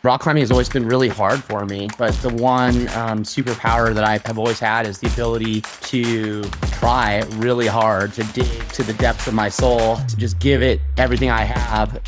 Rock climbing has always been really hard for me, but the one superpower that I have always had is the ability to try really hard, to dig to the depths of my soul, to just give it everything I have.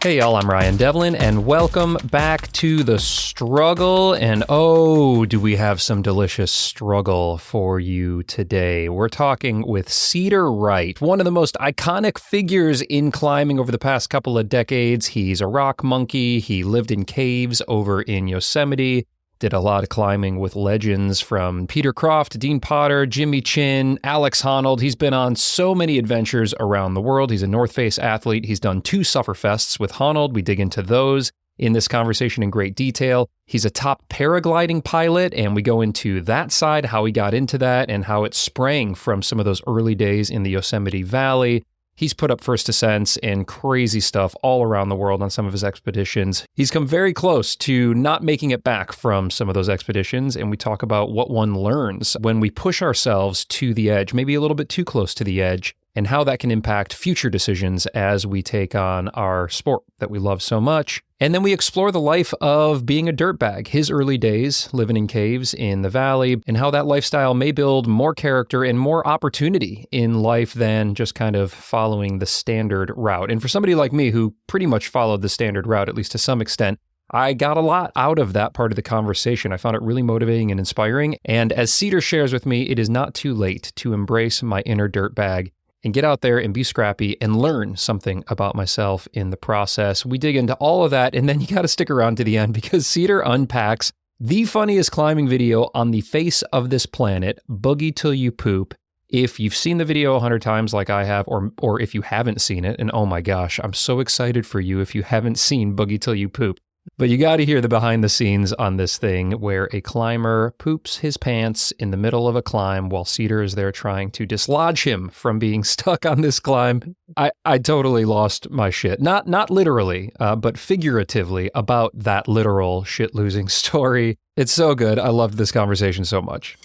Hey y'all, I'm Ryan Devlin, and welcome back to The Struggle. And oh, do we have some delicious struggle for you today. We're talking with Cedar Wright, one of the most iconic figures in climbing over the past couple of decades. He's a rock monkey. He lived in caves over in Yosemite. Did a lot of climbing with legends from Peter Croft, Dean Potter, Jimmy Chin, Alex Honnold. He's been on so many adventures around the world. He's a North Face athlete. He's done 2 Sufferfests with Honnold. We dig into those in this conversation in great detail. He's a top paragliding pilot, and we go into that side, how he got into that, and how it sprang from some of those early days in the Yosemite Valley. He's put up first ascents and crazy stuff all around the world on some of his expeditions. He's come very close to not making it back from some of those expeditions, and we talk about what one learns when we push ourselves to the edge, maybe a little bit too close to the edge, and how that can impact future decisions as we take on our sport that we love so much. And then we explore the life of being a dirtbag, his early days living in caves in the valley, and how that lifestyle may build more character and more opportunity in life than just kind of following the standard route. And for somebody like me who pretty much followed the standard route, at least to some extent, I got a lot out of that part of the conversation. I found it really motivating and inspiring. And as Cedar shares with me, it is not too late to embrace my inner dirtbag and get out there and be scrappy and learn something about myself in the process. We dig into all of that, and then you got to stick around to the end because Cedar unpacks the funniest climbing video on the face of this planet, Boogie Till You Poop. If you've seen the video 100 times like I have, or if you haven't seen it, and oh my gosh, I'm so excited for you if you haven't seen Boogie Till You Poop. But you got to hear the behind the scenes on this thing where a climber poops his pants in the middle of a climb while Cedar is there trying to dislodge him from being stuck on this climb. I totally lost my shit. Not literally, but figuratively about that literal shit-losing story. It's so good. I loved this conversation so much.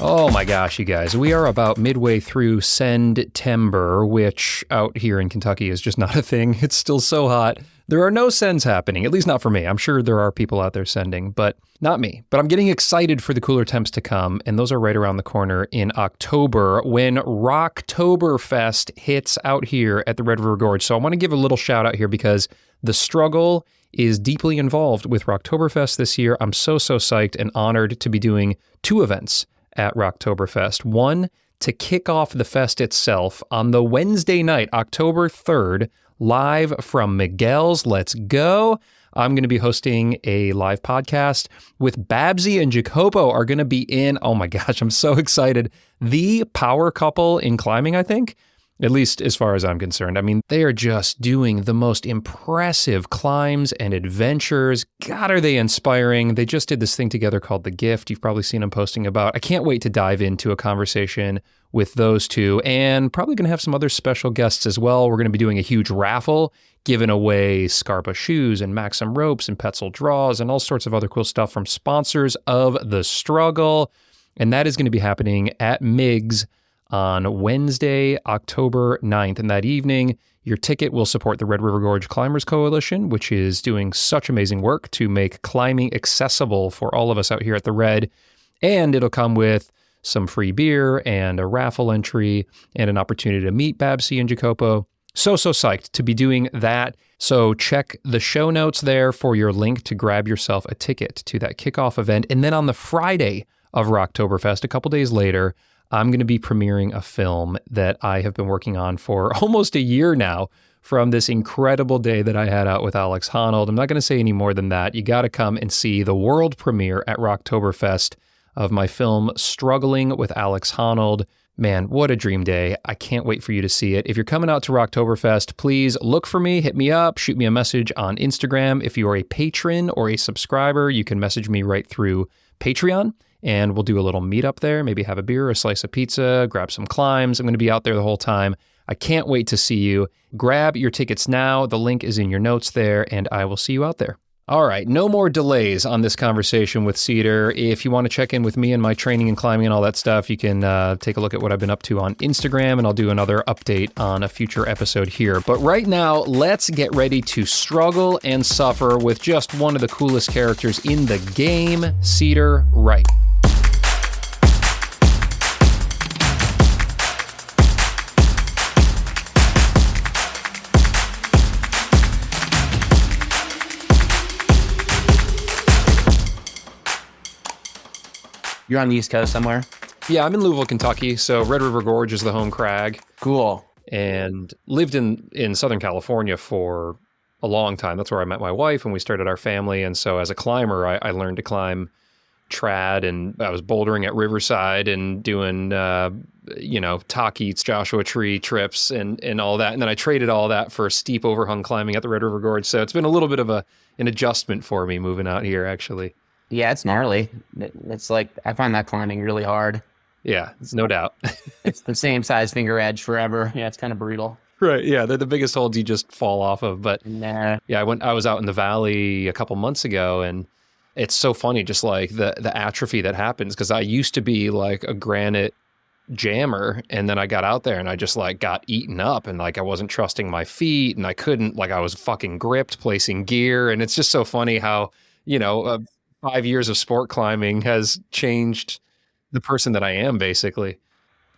Oh my gosh, you guys. We are about midway through Send-tember, which out here in Kentucky is just not a thing. It's still so hot. There are no sends happening, at least not for me. I'm sure there are people out there sending, but not me. But I'm getting excited for the cooler temps to come, and those are right around the corner in October when Rocktober Fest hits out here at the River Gorge. So I want to give a little shout out here because the struggle is deeply involved with Rocktober Fest this year. I'm so psyched and honored to be doing 2 events at Rocktober Fest. One, to kick off the fest itself on the Wednesday night, October 3rd, live from Miguel's Let's Go. I'm going to be hosting a live podcast with Babsi and Jacopo are going to be in. Oh my gosh, I'm so excited. The power couple in climbing, I think. At least as far as I'm concerned. I mean, they are just doing the most impressive climbs and adventures. God, are they inspiring. They just did this thing together called The Gift. You've probably seen them posting about. I can't wait to dive into a conversation with those two, and probably going to have some other special guests as well. We're going to be doing a huge raffle, giving away Scarpa shoes and Maxim ropes and Petzl draws and all sorts of other cool stuff from sponsors of The Struggle. And that is going to be happening at Mig's on Wednesday, October 9th. And that evening, your ticket will support the Red River Gorge Climbers Coalition, which is doing such amazing work to make climbing accessible for all of us out here at the Red. And it'll come with some free beer and a raffle entry and an opportunity to meet Babsi and Jacopo. So psyched to be doing that. So check the show notes there for your link to grab yourself a ticket to that kickoff event. And then on the Friday of Rocktoberfest, a couple days later, I'm going to be premiering a film that I have been working on for almost a year now from this incredible day that I had out with Alex Honnold. I'm not going to say any more than that. You got to come and see the world premiere at Rocktoberfest of my film Struggling with Alex Honnold. Man, what a dream day. I can't wait for you to see it. If you're coming out to Rocktoberfest, please look for me, hit me up, shoot me a message on Instagram. If you are a patron or a subscriber, you can message me right through Patreon. And we'll do a little meetup there, maybe have a beer, a slice of pizza, grab some climbs. I'm going to be out there the whole time. I can't wait to see you. Grab your tickets now. The link is in your notes there, and I will see you out there. All right, no more delays on this conversation with Cedar. If you want to check in with me and my training and climbing and all that stuff, you can take a look at what I've been up to on Instagram, and I'll do another update on a future episode here. But right now, let's get ready to struggle and suffer with just one of the coolest characters in the game, Cedar Wright. You're on the East Coast somewhere? Yeah, I'm in Louisville, Kentucky. So Red River Gorge is the home crag. Cool. And lived in Southern California for a long time. That's where I met my wife and we started our family. And so as a climber, I learned to climb trad, and I was bouldering at Riverside and doing, talk eats, Joshua Tree trips and all that. And then I traded all that for steep overhung climbing at the Red River Gorge. So it's been a little bit of an adjustment for me moving out here, actually. Yeah, it's gnarly. It's like, I find that climbing really hard. Yeah, it's no doubt. It's the same size finger edge forever. Yeah, it's kind of brutal. Right. Yeah, they're the biggest holds you just fall off of. But nah. Yeah, I was out in the valley a couple months ago, and it's so funny, just like the atrophy that happens, because I used to be like a granite jammer, and then I got out there and I just like got eaten up, and like I wasn't trusting my feet, and I couldn't, like I was fucking gripped placing gear. And it's just so funny how, 5 years of sport climbing has changed the person that I am, basically.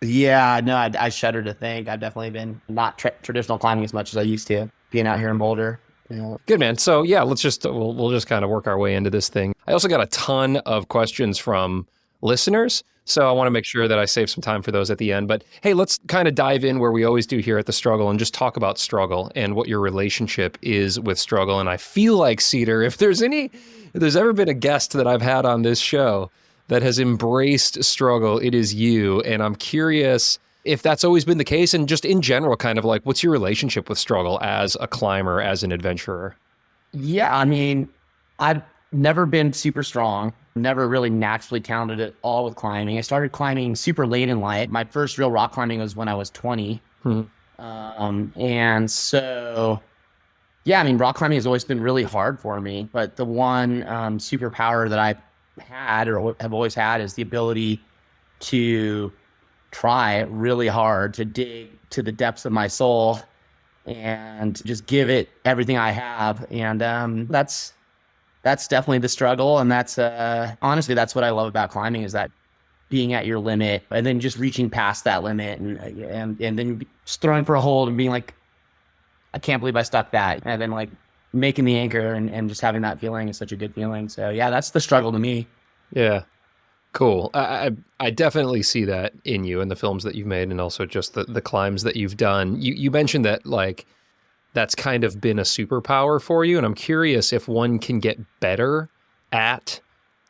Yeah, no, I shudder to think. I've definitely been not traditional climbing as much as I used to, being out here in Boulder. Yeah. Good, man. So yeah, we'll just kind of work our way into this thing. I also got a ton of questions from listeners, so I want to make sure that I save some time for those at the end. But hey, let's kind of dive in where we always do here at The Struggle and just talk about struggle and what your relationship is with struggle. And I feel like, Cedar, if there's ever been a guest that I've had on this show that has embraced struggle, it is you. And I'm curious if that's always been the case, and just in general, kind of like, what's your relationship with struggle as a climber, as an adventurer? Yeah, I mean, I've never been super strong, never really naturally talented at all with climbing. I started climbing super late in life. My first real rock climbing was when I was 20. And so, yeah, I mean, rock climbing has always been really hard for me. But the one superpower that I've had or have always had is the ability to try really hard, to dig to the depths of my soul and just give it everything I have. And that's definitely the struggle. And that's honestly, that's what I love about climbing, is that being at your limit and then just reaching past that limit and then just throwing for a hold and being like, I can't believe I stuck that. And then like making the anchor and just having that feeling is such a good feeling. So yeah, that's the struggle to me. Yeah. Cool. I definitely see that in you, in the films that you've made, and also just the climbs that you've done. You mentioned that like that's kind of been a superpower for you, and I'm curious if one can get better at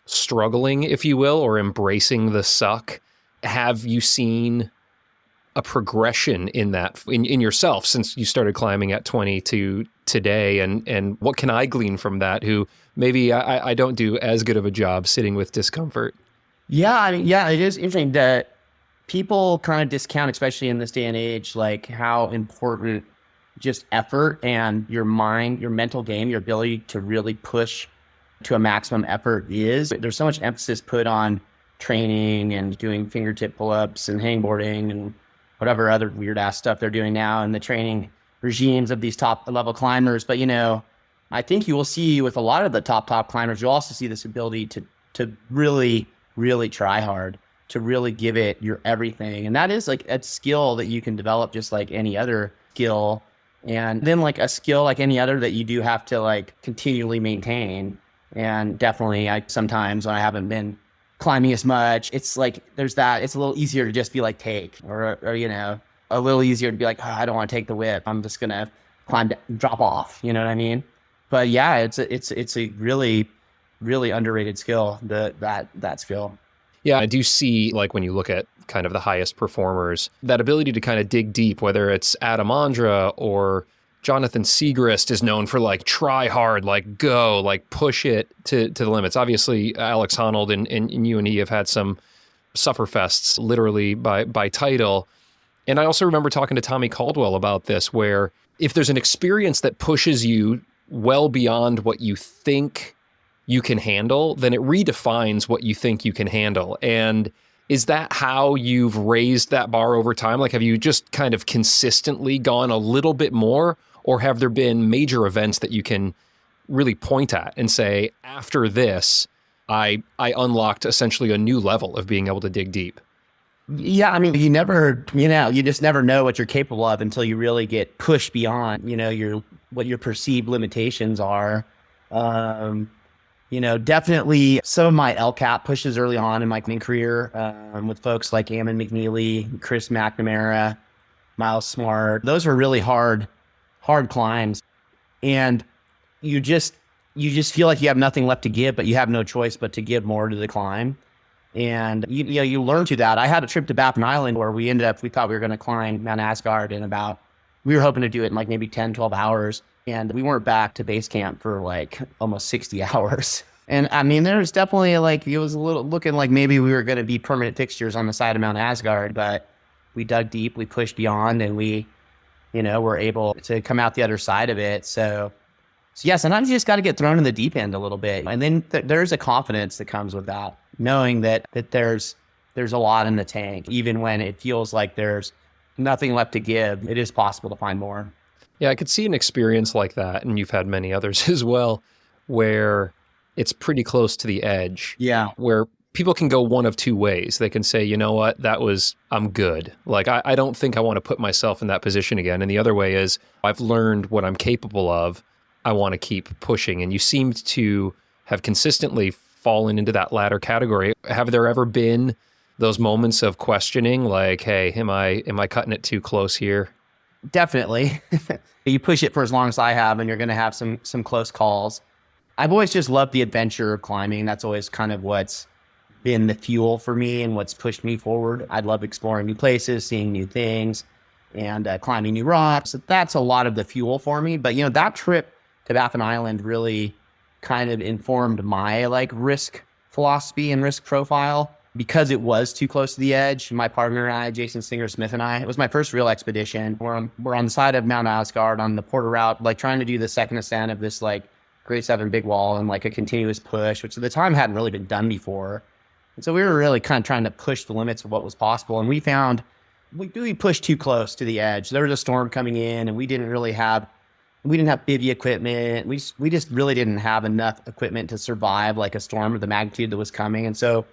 struggling, if you will, or embracing the suck. Have you seen a progression in that in yourself since you started climbing at 20 to today, and what can I glean from that, who maybe I don't do as good of a job sitting with discomfort? Yeah, I mean, yeah, it is interesting that people kind of discount, especially in this day and age, like how important just effort and your mind, your mental game, your ability to really push to a maximum effort is. There's so much emphasis put on training and doing fingertip pull-ups and hangboarding and whatever other weird ass stuff they're doing now in the training regimes of these top level climbers. But, I think you will see with a lot of the top climbers, you'll also see this ability to really try hard, to really give it your everything. And that is like a skill that you can develop just like any other skill. And then like a skill like any other that you do have to like continually maintain. And definitely sometimes when I haven't been climbing as much, it's like, it's a little easier to just be like, take, or a little easier to be like, oh, I don't want to take the whip. I'm just going to drop off. You know what I mean? But yeah, it's a really underrated skill, that skill. Yeah, I do see, like, when you look at kind of the highest performers, that ability to kind of dig deep, whether it's Adam Ondra or Jonathan Segrist is known for like try hard, like go, like push it to the limits. Obviously, Alex Honnold and you and he have had some sufferfests literally by title. And I also remember talking to Tommy Caldwell about this, where if there's an experience that pushes you well beyond what you think you can handle, then it redefines what you think you can handle. And is that how you've raised that bar over time? Like, have you just kind of consistently gone a little bit more, or have there been major events that you can really point at and say, after this, I unlocked essentially a new level of being able to dig deep? Yeah, I mean, you just never know what you're capable of until you really get pushed beyond, what your perceived limitations are. Definitely some of my LCAP pushes early on in my climbing career, with folks like Ammon McNeely, Chris McNamara, Miles Smart. Those were really hard climbs. And you just feel like you have nothing left to give, but you have no choice but to give more to the climb. And you learn to that. I had a trip to Baffin Island where we thought we were going to climb Mount Asgard we were hoping to do it in like maybe 10, 12 hours. And we weren't back to base camp for like almost 60 hours. And I mean, there was definitely it was a little looking like maybe we were going to be permanent fixtures on the side of Mount Asgard, but we dug deep, we pushed beyond, and we, were able to come out the other side of it. So yeah, sometimes you just got to get thrown in the deep end a little bit. And then there's a confidence that comes with that, knowing that there's a lot in the tank. Even when it feels like there's nothing left to give, it is possible to find more. Yeah, I could see an experience like that, and you've had many others as well, where it's pretty close to the edge. Yeah. Where people can go one of two ways. They can say, you know what, I'm good. Like, I don't think I want to put myself in that position again. And the other way is, I've learned what I'm capable of. I want to keep pushing. And you seemed to have consistently fallen into that latter category. Have there ever been those moments of questioning, like, hey, am I cutting it too close here? Definitely. You push it for as long as I have, and you're going to have some close calls. I've always just loved the adventure of climbing. That's always kind of what's been the fuel for me and what's pushed me forward. I love exploring new places, seeing new things, and climbing new rocks. That's a lot of the fuel for me. But, that trip to Baffin Island really kind of informed my risk philosophy and risk profile, because it was too close to the edge. My partner and I, Jason Singer-Smith and I, it was my first real expedition. We're on the side of Mount Asgard on the Porter route, trying to do the second ascent of this Grade 7 big wall and a continuous push, which at the time hadn't really been done before. And so we were really kind of trying to push the limits of what was possible. And we found we pushed too close to the edge. There was a storm coming in, and we didn't have bivy equipment. We just really didn't have enough equipment to survive a storm of the magnitude that was coming. And so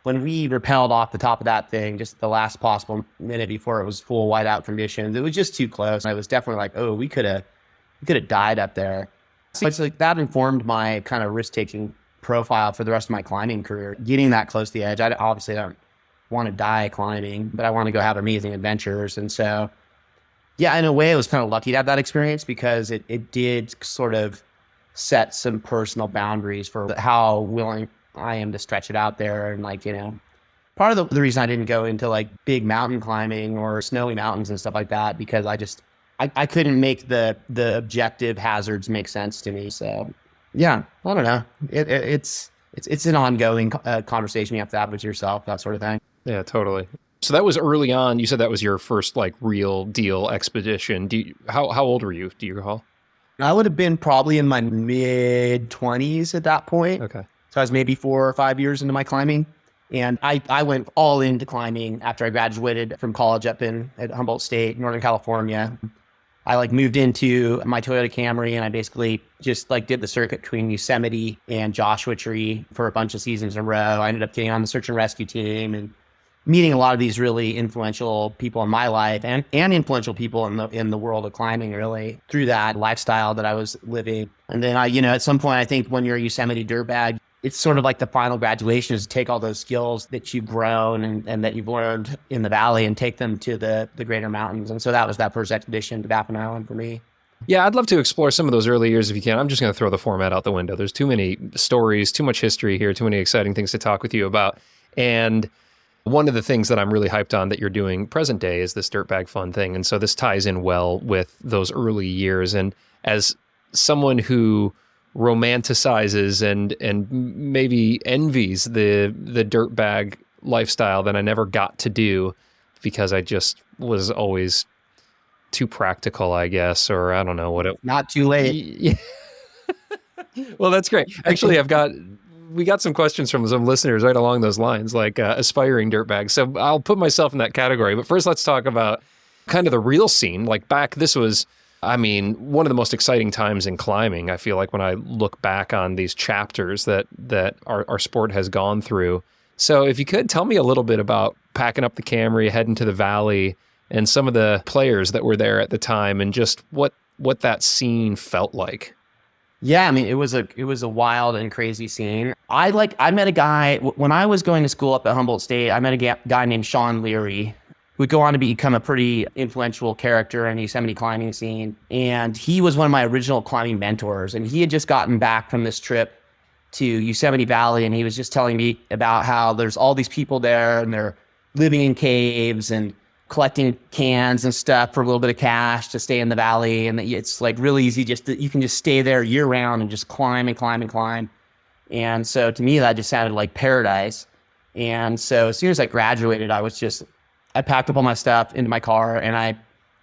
when we rappelled off the top of that thing, just the last possible minute before it was full whiteout conditions, it was just too close. And I was definitely we could have died up there. So it's that informed my kind of risk-taking profile for the rest of my climbing career. Getting that close to the edge, I obviously don't want to die climbing, but I want to go have amazing adventures. And so, yeah, in a way, I was kind of lucky to have that experience, because it did sort of set some personal boundaries for how willing I am to stretch it out there. And part of the reason I didn't go into big mountain climbing or snowy mountains and stuff like that, because I couldn't make the objective hazards make sense to me. So yeah, I don't know. It's an ongoing conversation you have to have with yourself, that sort of thing. Yeah, totally. So that was early on. You said that was your first real deal expedition. How old were you? Do you recall? I would have been probably in my mid-20s at that point. Okay. So I was maybe 4 or 5 years into my climbing. And I went all into climbing after I graduated from college up at Humboldt State, Northern California. I moved into my Toyota Camry, and I basically just did the circuit between Yosemite and Joshua Tree for a bunch of seasons in a row. I ended up getting on the search and rescue team and meeting a lot of these really influential people in my life and influential people in the world of climbing, really, through that lifestyle that I was living. And then at some point, I think when you're a Yosemite dirtbag, it's sort of the final graduation is to take all those skills that you've grown and that you've learned in the valley and take them to the greater mountains. And so that was that first expedition to Baffin Island for me. Yeah, I'd love to explore some of those early years if you can. I'm just going to throw the format out the window. There's too many stories, too much history here, too many exciting things to talk with you about. And one of the things that I'm really hyped on that you're doing present day is this Dirtbag Fund thing. And so this ties in well with those early years. And as someone who romanticizes and maybe envies the dirtbag lifestyle that I never got to do because I just was always too practical, I guess, or I don't know what it... Not too late. Well, that's great. Actually, we got some questions from some listeners right along those lines, like aspiring dirtbags. So I'll put myself in that category. But first, let's talk about kind of the real scene. Like this was, I mean, one of the most exciting times in climbing. I feel like when I look back on these chapters that our sport has gone through. So if you could tell me a little bit about packing up the Camry, heading to the valley, and some of the players that were there at the time, and just what that scene felt like. Yeah, I mean, it was a wild and crazy scene. I met a guy when I was going to school up at Humboldt State. I met a guy named Sean Leary, who would go on to become a pretty influential character in the Yosemite climbing scene. And he was one of my original climbing mentors. And he had just gotten back from this trip to Yosemite Valley, and he was just telling me about how there's all these people there, and they're living in caves and collecting cans and stuff for a little bit of cash to stay in the valley. And it's like really easy, you can just stay there year round and just climb and climb and climb. And so to me, that just sounded like paradise. And so as soon as I graduated, I packed up all my stuff into my car, and I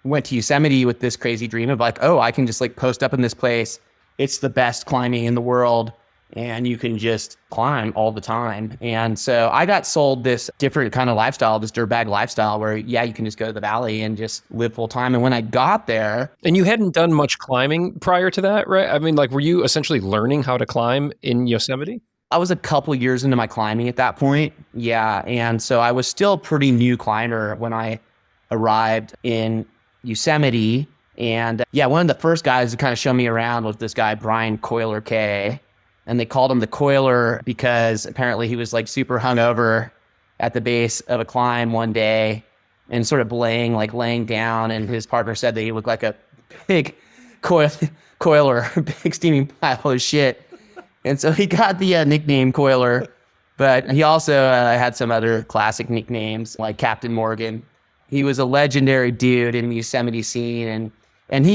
went to Yosemite with this crazy dream of like, oh, I can just like post up in this place. It's the best climbing in the world, and you can just climb all the time. And so I got sold this different kind of lifestyle, this dirtbag lifestyle where, yeah, you can just go to the valley and just live full time. And when I got there... And you hadn't done much climbing prior to that, right? I mean, like, were you essentially learning how to climb in Yosemite? I was a couple years into my climbing at that point. Yeah. And so I was still a pretty new climber when I arrived in Yosemite. And yeah, one of the first guys to kind of show me around was this guy, Brian Coiler K. And they called him the Coiler because apparently he was like super hungover at the base of a climb one day and sort of laying down. And his partner said that he looked like a big coiler, big steaming pile of shit. And so he got the nickname Coiler, but he also had some other classic nicknames like Captain Morgan. He was a legendary dude in the Yosemite scene. And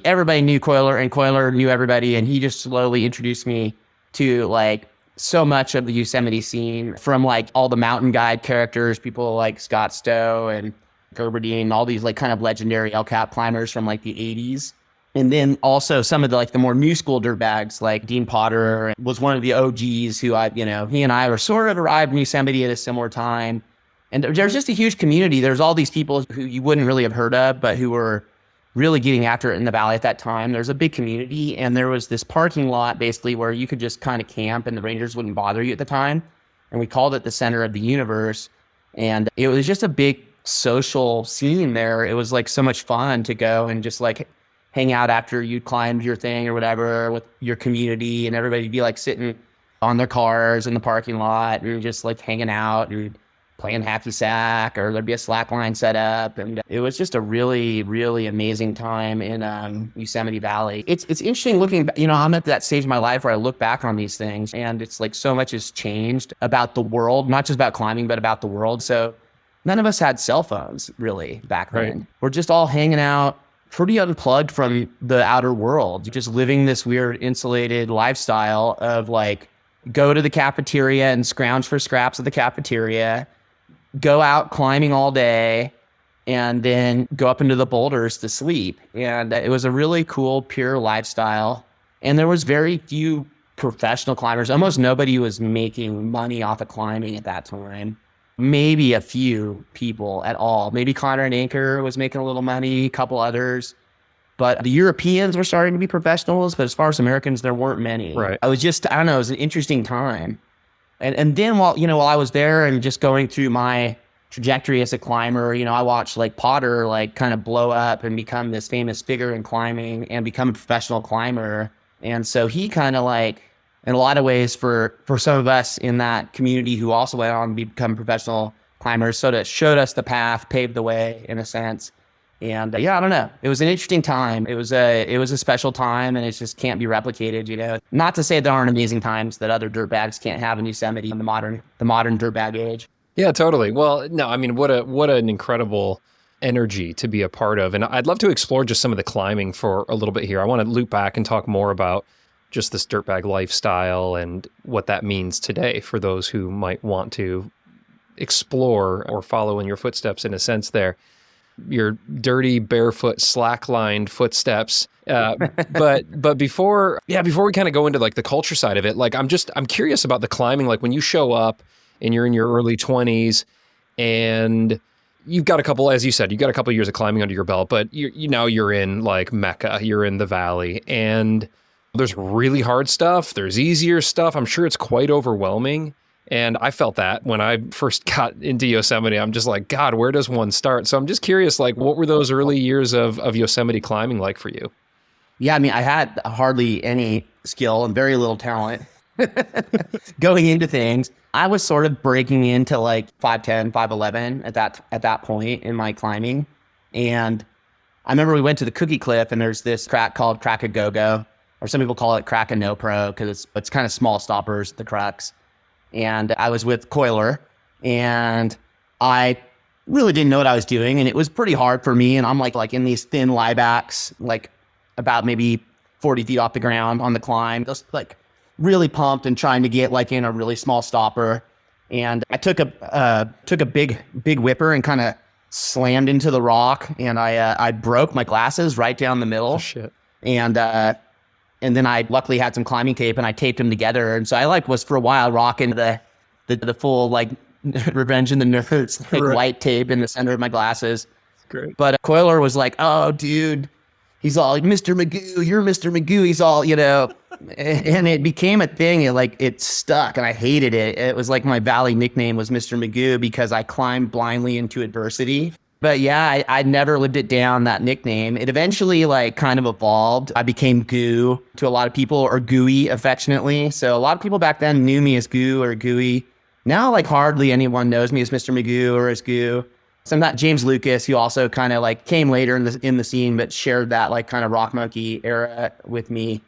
everybody knew Coiler, and Coiler knew everybody. And he just slowly introduced me to like so much of the Yosemite scene, from like all the mountain guide characters, people like Scott Stowe and Gerberdine, all these like kind of legendary El Cap climbers from like the 80s. And then also some of the like the more new school dirtbags, like Dean Potter was one of the OGs who he and I were sort of arrived in Yosemite at a similar time. And there's just a huge community. There's all these people who you wouldn't really have heard of, but who were really getting after it in the valley at that time. There's a big community, and there was this parking lot basically where you could just kind of camp and the rangers wouldn't bother you at the time. And we called it the center of the universe. And it was just a big social scene there. It was like so much fun to go and just like hang out after you'd climbed your thing or whatever with your community, and everybody'd be like sitting on their cars in the parking lot and just like hanging out and playing hacky sack, or there'd be a slack line set up. And it was just a really, really amazing time in Yosemite Valley. It's interesting looking, I'm at that stage of my life where I look back on these things, and it's like so much has changed about the world, not just about climbing, but about the world. So none of us had cell phones really back then. Right. We're just all hanging out, pretty unplugged from the outer world, just living this weird insulated lifestyle of like, go to the cafeteria and scrounge for scraps at the cafeteria, go out climbing all day, and then go up into the boulders to sleep. And it was a really cool, pure lifestyle. And there was very few professional climbers. Almost nobody was making money off of climbing at that time. Maybe a few people at all. Maybe Connor and Anchor was making a little money, a couple others. But the Europeans were starting to be professionals, but as far as Americans, there weren't many. Right. I don't know, it was an interesting time. And then while I was there and just going through my trajectory as a climber, I watched like Potter like kind of blow up and become this famous figure in climbing and become a professional climber. And so he kind of like, in a lot of ways for some of us in that community who also went on to become professional climbers, sort of showed us the path, paved the way in a sense. And I don't know. It was an interesting time. It was a special time, and it just can't be replicated, Not to say there aren't amazing times that other dirtbags can't have in Yosemite in the modern dirtbag age. Yeah, totally. Well, no, I mean, what an incredible energy to be a part of. And I'd love to explore just some of the climbing for a little bit here. I want to loop back and talk more about just this dirtbag lifestyle and what that means today for those who might want to explore or follow in your footsteps in a sense there. your dirty, barefoot, slack-lined footsteps. But before we kind of go into like the culture side of it, like I'm curious about the climbing. Like when you show up and you're in your early 20s and you've got a couple, as you said, you've got a couple of years of climbing under your belt, but you're in like Mecca, you're in the valley, and there's really hard stuff. There's easier stuff. I'm sure it's quite overwhelming. And I felt that when I first got into Yosemite. I'm just like, God, where does one start? So I'm just curious, like, what were those early years of Yosemite climbing like for you? Yeah, I mean, I had hardly any skill and very little talent going into things. I was sort of breaking into like 5'10", 5'11" at that point in my climbing. And I remember we went to the Cookie Cliff, and there's this crack called Crack-A-Go-Go, or some people call it Crack-A-No-Pro because it's kind of small stoppers, the cracks. And I was with Coiler, and I really didn't know what I was doing, and it was pretty hard for me. And I'm like in these thin liebacks, like about maybe 40 feet off the ground on the climb, just like really pumped and trying to get like in a really small stopper. And I took a big whipper and kind of slammed into the rock, and I broke my glasses right down the middle. Oh, shit. And then I luckily had some climbing tape, and I taped them together. And so I was for a while rocking the full like Revenge of the Nerds like Right. white tape in the center of my glasses. Great. But Coiler was like, "Oh, dude," he's all like, "Mr. Magoo, you're Mr. Magoo." He's all, and it became a thing. It stuck, and I hated it. It was like my valley nickname was Mr. Magoo because I climbed blindly into adversity. But yeah, I never lived it down, that nickname. It eventually like kind of evolved. I became Goo to a lot of people, or Gooey affectionately. So a lot of people back then knew me as Goo or Gooey. Now like hardly anyone knows me as Mr. Magoo or as Goo. So I'm not James Lucas, who also kind of like came later in the scene, but shared that like kind of rock monkey era with me,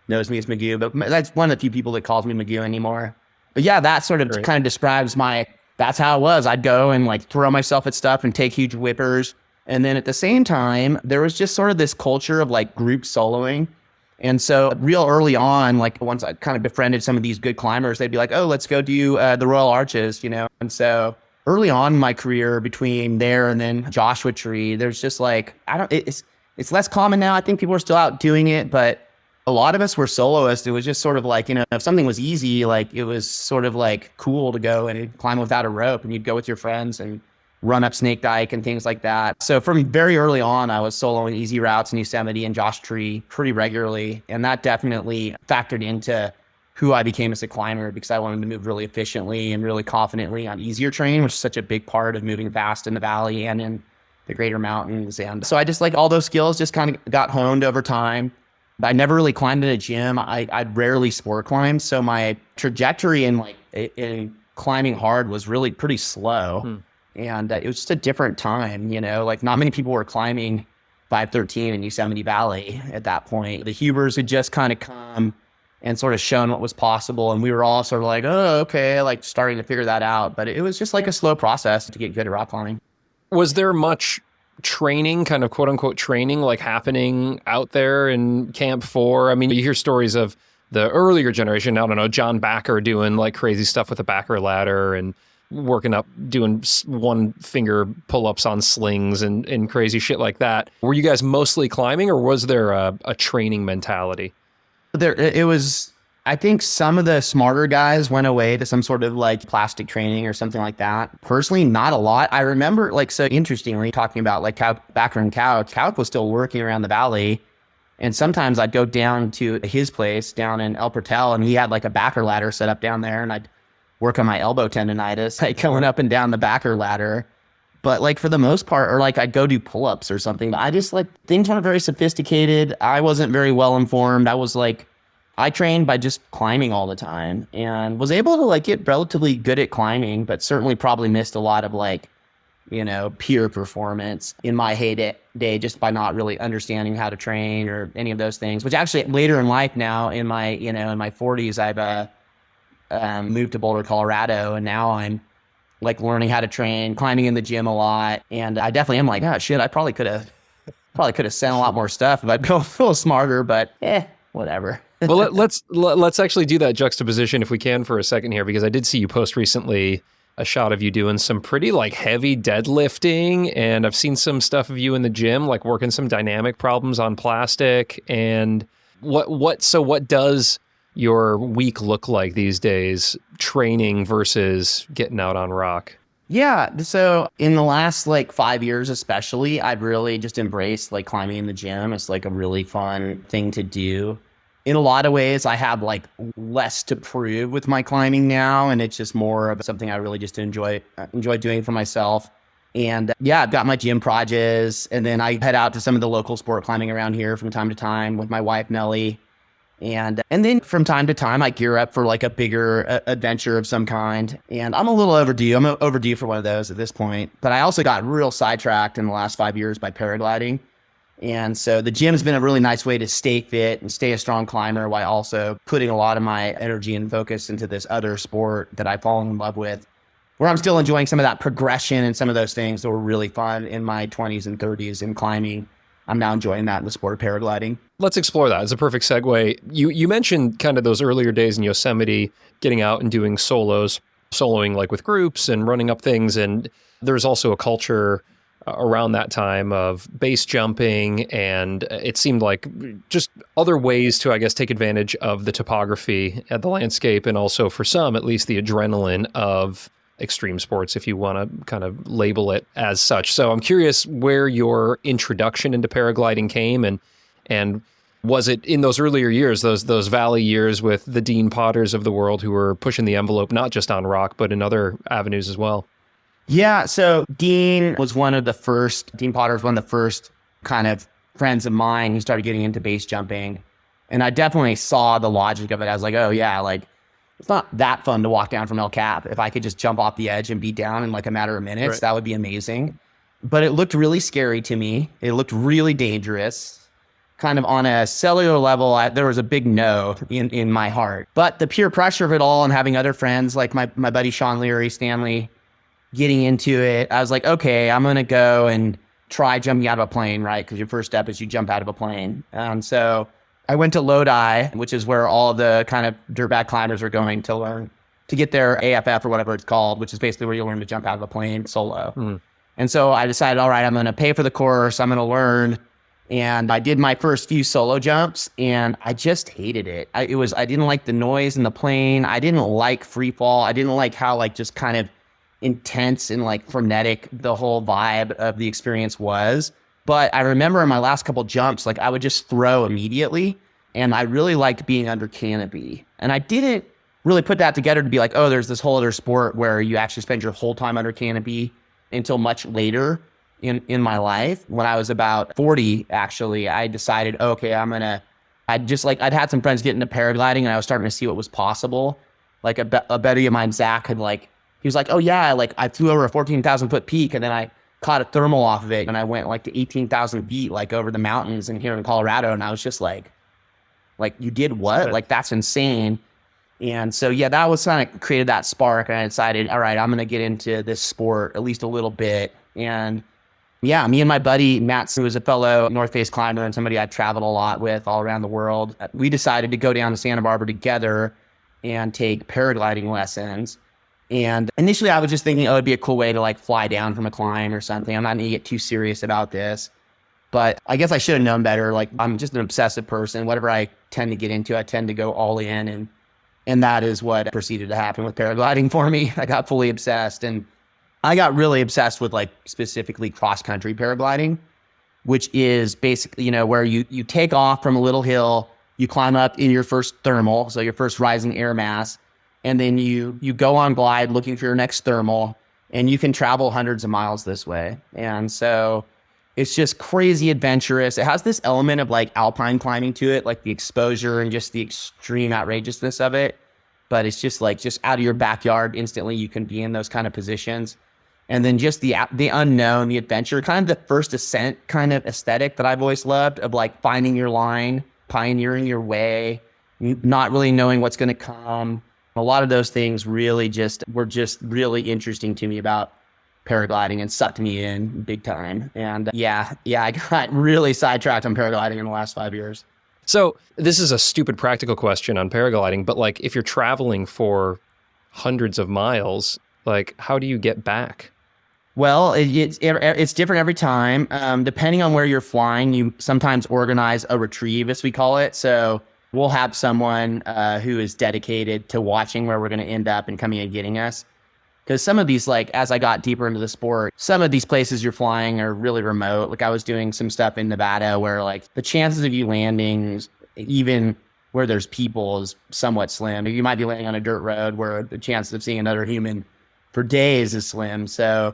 knows me as Magoo. But that's one of the few people that calls me Magoo anymore. But yeah, that sort of kind of describes that's how it was. I'd go and like throw myself at stuff and take huge whippers. And then at the same time, there was just sort of this culture of like group soloing. And so real early on, like once I kind of befriended some of these good climbers, they'd be like, "Oh, let's go do the Royal Arches," And so early on in my career, between there and then Joshua Tree, there's just like, it's less common now. I think people are still out doing it, but a lot of us were soloists. It was just sort of like, if something was easy, like it was sort of like cool to go and climb without a rope, and you'd go with your friends and run up Snake Dyke and things like that. So from very early on, I was soloing easy routes in Yosemite and Josh Tree pretty regularly. And that definitely factored into who I became as a climber, because I wanted to move really efficiently and really confidently on easier terrain, which is such a big part of moving fast in the valley and in the greater mountains. And so I just like all those skills just kind of got honed over time. I never really climbed in a gym. I'd rarely sport climb. So my trajectory in climbing hard was really pretty slow. And it was just a different time, like not many people were climbing 513 in Yosemite Valley at that point. The Hubers had just kind of come and sort of shown what was possible. And we were all sort of like, oh, okay, like starting to figure that out. But it was just like a slow process to get good at rock climbing. Was there much training, kind of quote unquote training, like happening out there in Camp 4? I mean, you hear stories of the earlier generation, I don't know, John Backer doing like crazy stuff with a Backer ladder and working up, doing one finger pull-ups on slings and crazy shit like that. Were you guys mostly climbing, or was there a training mentality? It was, I think some of the smarter guys went away to some sort of like plastic training or something like that. Personally, not a lot. I remember so interestingly talking about like Backer and Couch was still working around the valley. And sometimes I'd go down to his place down in El Portal, and he had like a Backer ladder set up down there, and I'd work on my elbow tendonitis, like going up and down the Backer ladder. But like for the most part, or like I'd go do pull-ups or something. I just like, things weren't very sophisticated. I wasn't very well informed. I trained by just climbing all the time and was able to like get relatively good at climbing, but certainly probably missed a lot of like, peer performance in my heyday just by not really understanding how to train or any of those things, which actually later in life now in my, in my 40s, I've moved to Boulder, Colorado, and now I'm like learning how to train, climbing in the gym a lot. And I definitely am like, oh shit, I probably could have sent a lot more stuff if I'd go a little smarter, but whatever. Well, let's actually do that juxtaposition if we can for a second here, because I did see you post recently a shot of you doing some pretty like heavy deadlifting, and I've seen some stuff of you in the gym, like working some dynamic problems on plastic. And what does your week look like these days, training versus getting out on rock? Yeah. So in the last like 5 years, especially, I've really just embraced like climbing in the gym. It's like a really fun thing to do. In a lot of ways, I have like less to prove with my climbing now, and it's just more of something I really just enjoy doing for myself. And yeah, I've got my gym projects, and then I head out to some of the local sport climbing around here from time to time with my wife Nellie. And then from time to time, I gear up for like a bigger adventure of some kind. And I'm a little overdue. I'm overdue for one of those at this point. But I also got real sidetracked in the last 5 years by paragliding. And so the gym has been a really nice way to stay fit and stay a strong climber while also putting a lot of my energy and focus into this other sport that I've fallen in love with, where I'm still enjoying some of that progression and some of those things that were really fun in my 20s and 30s in climbing. I'm now enjoying that in the sport of paragliding. Let's explore that. It's a perfect segue. You mentioned kind of those earlier days in Yosemite, getting out and doing soloing like with groups and running up things. And there's also a culture around that time of base jumping, and it seemed like just other ways to, I guess, take advantage of the topography at the landscape, and also for some, at least the adrenaline of extreme sports, if you want to kind of label it as such. So I'm curious where your introduction into paragliding came, and was it in those earlier years, those valley years with the Dean Potters of the world who were pushing the envelope, not just on rock, but in other avenues as well? Yeah, so Dean Potter was one of the first kind of friends of mine who started getting into base jumping. And I definitely saw the logic of it. I was like, oh yeah, like it's not that fun to walk down from El Cap. If I could just jump off the edge and be down in like a matter of minutes, right, that would be amazing. But it looked really scary to me. It looked really dangerous. Kind of on a cellular level, there was a big no in my heart. But the peer pressure of it all and having other friends like my buddy Sean Leary, Stanley, getting into it, I was like, okay, I'm going to go and try jumping out of a plane, right? Because your first step is you jump out of a plane. And so I went to Lodi, which is where all the kind of dirtbag climbers are going to learn to get their AFF or whatever it's called, which is basically where you learn to jump out of a plane solo. Mm. And so I decided, all right, I'm going to pay for the course. I'm going to learn. And I did my first few solo jumps, and I just hated it. I didn't like the noise in the plane. I didn't like free fall. I didn't like how like just kind of intense and like frenetic the whole vibe of the experience was. But I remember in my last couple jumps, like I would just throw immediately, and I really liked being under canopy. And I didn't really put that together to be like, oh, there's this whole other sport where you actually spend your whole time under canopy until much later in my life. When I was about 40, actually, I decided, okay, I'd had some friends get into paragliding, and I was starting to see what was possible. Like a buddy of mine, Zach, he was like, oh yeah, like I flew over a 14,000 foot peak, and then I caught a thermal off of it, and I went like to 18,000 feet, like over the mountains and here in Colorado. And I was just like you did what? Like that's insane. And so, yeah, that was kind of created that spark. And I decided, all right, I'm going to get into this sport at least a little bit. And yeah, me and my buddy, Matt, who was a fellow North Face climber and somebody I've traveled a lot with all around the world, we decided to go down to Santa Barbara together and take paragliding lessons. And initially I was just thinking, oh, it'd be a cool way to like fly down from a climb or something. I'm not going to get too serious about this. But I guess I should have known better. Like I'm just an obsessive person. Whatever I tend to get into, I tend to go all in. And that is what proceeded to happen with paragliding for me. I got fully obsessed. And I got really obsessed with like specifically cross-country paragliding, which is basically, where you take off from a little hill, you climb up in your first thermal, so your first rising air mass, and then you go on glide looking for your next thermal, and you can travel hundreds of miles this way. And so it's just crazy adventurous. It has this element of like alpine climbing to it, like the exposure and just the extreme outrageousness of it. But it's just like just out of your backyard instantly you can be in those kind of positions. And then just the unknown, the adventure, kind of the first ascent kind of aesthetic that I've always loved, of like finding your line, pioneering your way, not really knowing what's going to come. A lot of those things really were really interesting to me about paragliding and sucked me in big time. And yeah, I got really sidetracked on paragliding in the last 5 years. So this is a stupid practical question on paragliding, but like if you're traveling for hundreds of miles, Like, how do you get back? Well, it's different every time. Depending on where you're flying, you sometimes organize a retrieve, as we call it. So we'll have someone who is dedicated to watching where we're going to end up and coming and getting us. Because some of these, like, as I got deeper into the sport, some of these places you're flying are really remote. Like, I was doing some stuff in Nevada where, like, the chances of you landing, even where there's people, is somewhat slim. You might be landing on a dirt road where the chances of seeing another human for days is slim. So,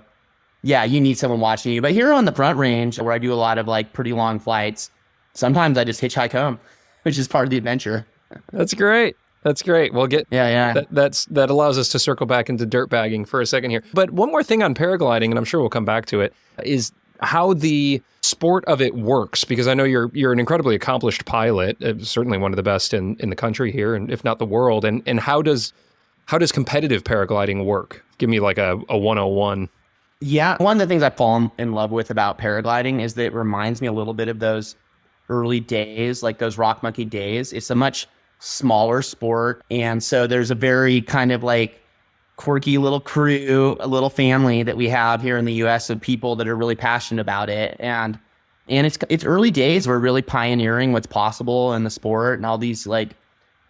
yeah, you need someone watching you. But here on the Front Range, where I do a lot of, like, pretty long flights, sometimes I just hitchhike home, which is part of the adventure. That's great. That's great. We'll get that allows us to circle back into dirtbagging for a second here. But one more thing on paragliding, and I'm sure we'll come back to it, is how the sport of it works. Because I know you're an incredibly accomplished pilot, certainly one of the best in the country here, and if not the world. And how does competitive paragliding work? Give me like a 101. Yeah, one of the things I've fallen in love with about paragliding is that it reminds me a little bit of those early days, like those Rock Monkey days. It's a much smaller sport, and so there's a very kind of like quirky little crew, a little family that we have here in the US of people that are really passionate about it, and it's early days. We're really pioneering what's possible in the sport, and all these like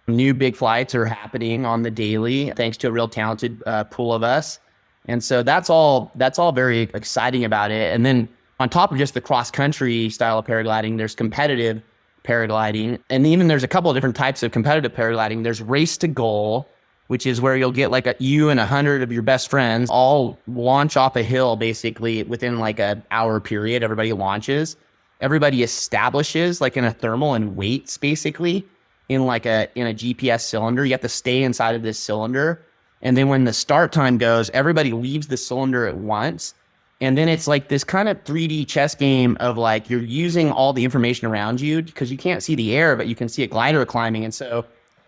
new big flights are happening on the daily thanks to a real talented pool of us, and so that's all very exciting about it. And then on top of just the cross country style of paragliding, there's competitive paragliding. And even there's a couple of different types of competitive paragliding. There's race to goal, which is where you'll get like you and 100 of your best friends all launch off a hill basically within like an hour period. Everybody launches. Everybody establishes like in a thermal and waits basically in a GPS cylinder. You have to stay inside of this cylinder. And then when the start time goes, everybody leaves the cylinder at once. And then it's like this kind of 3D chess game of like you're using all the information around you because you can't see the air, but you can see a glider climbing. And so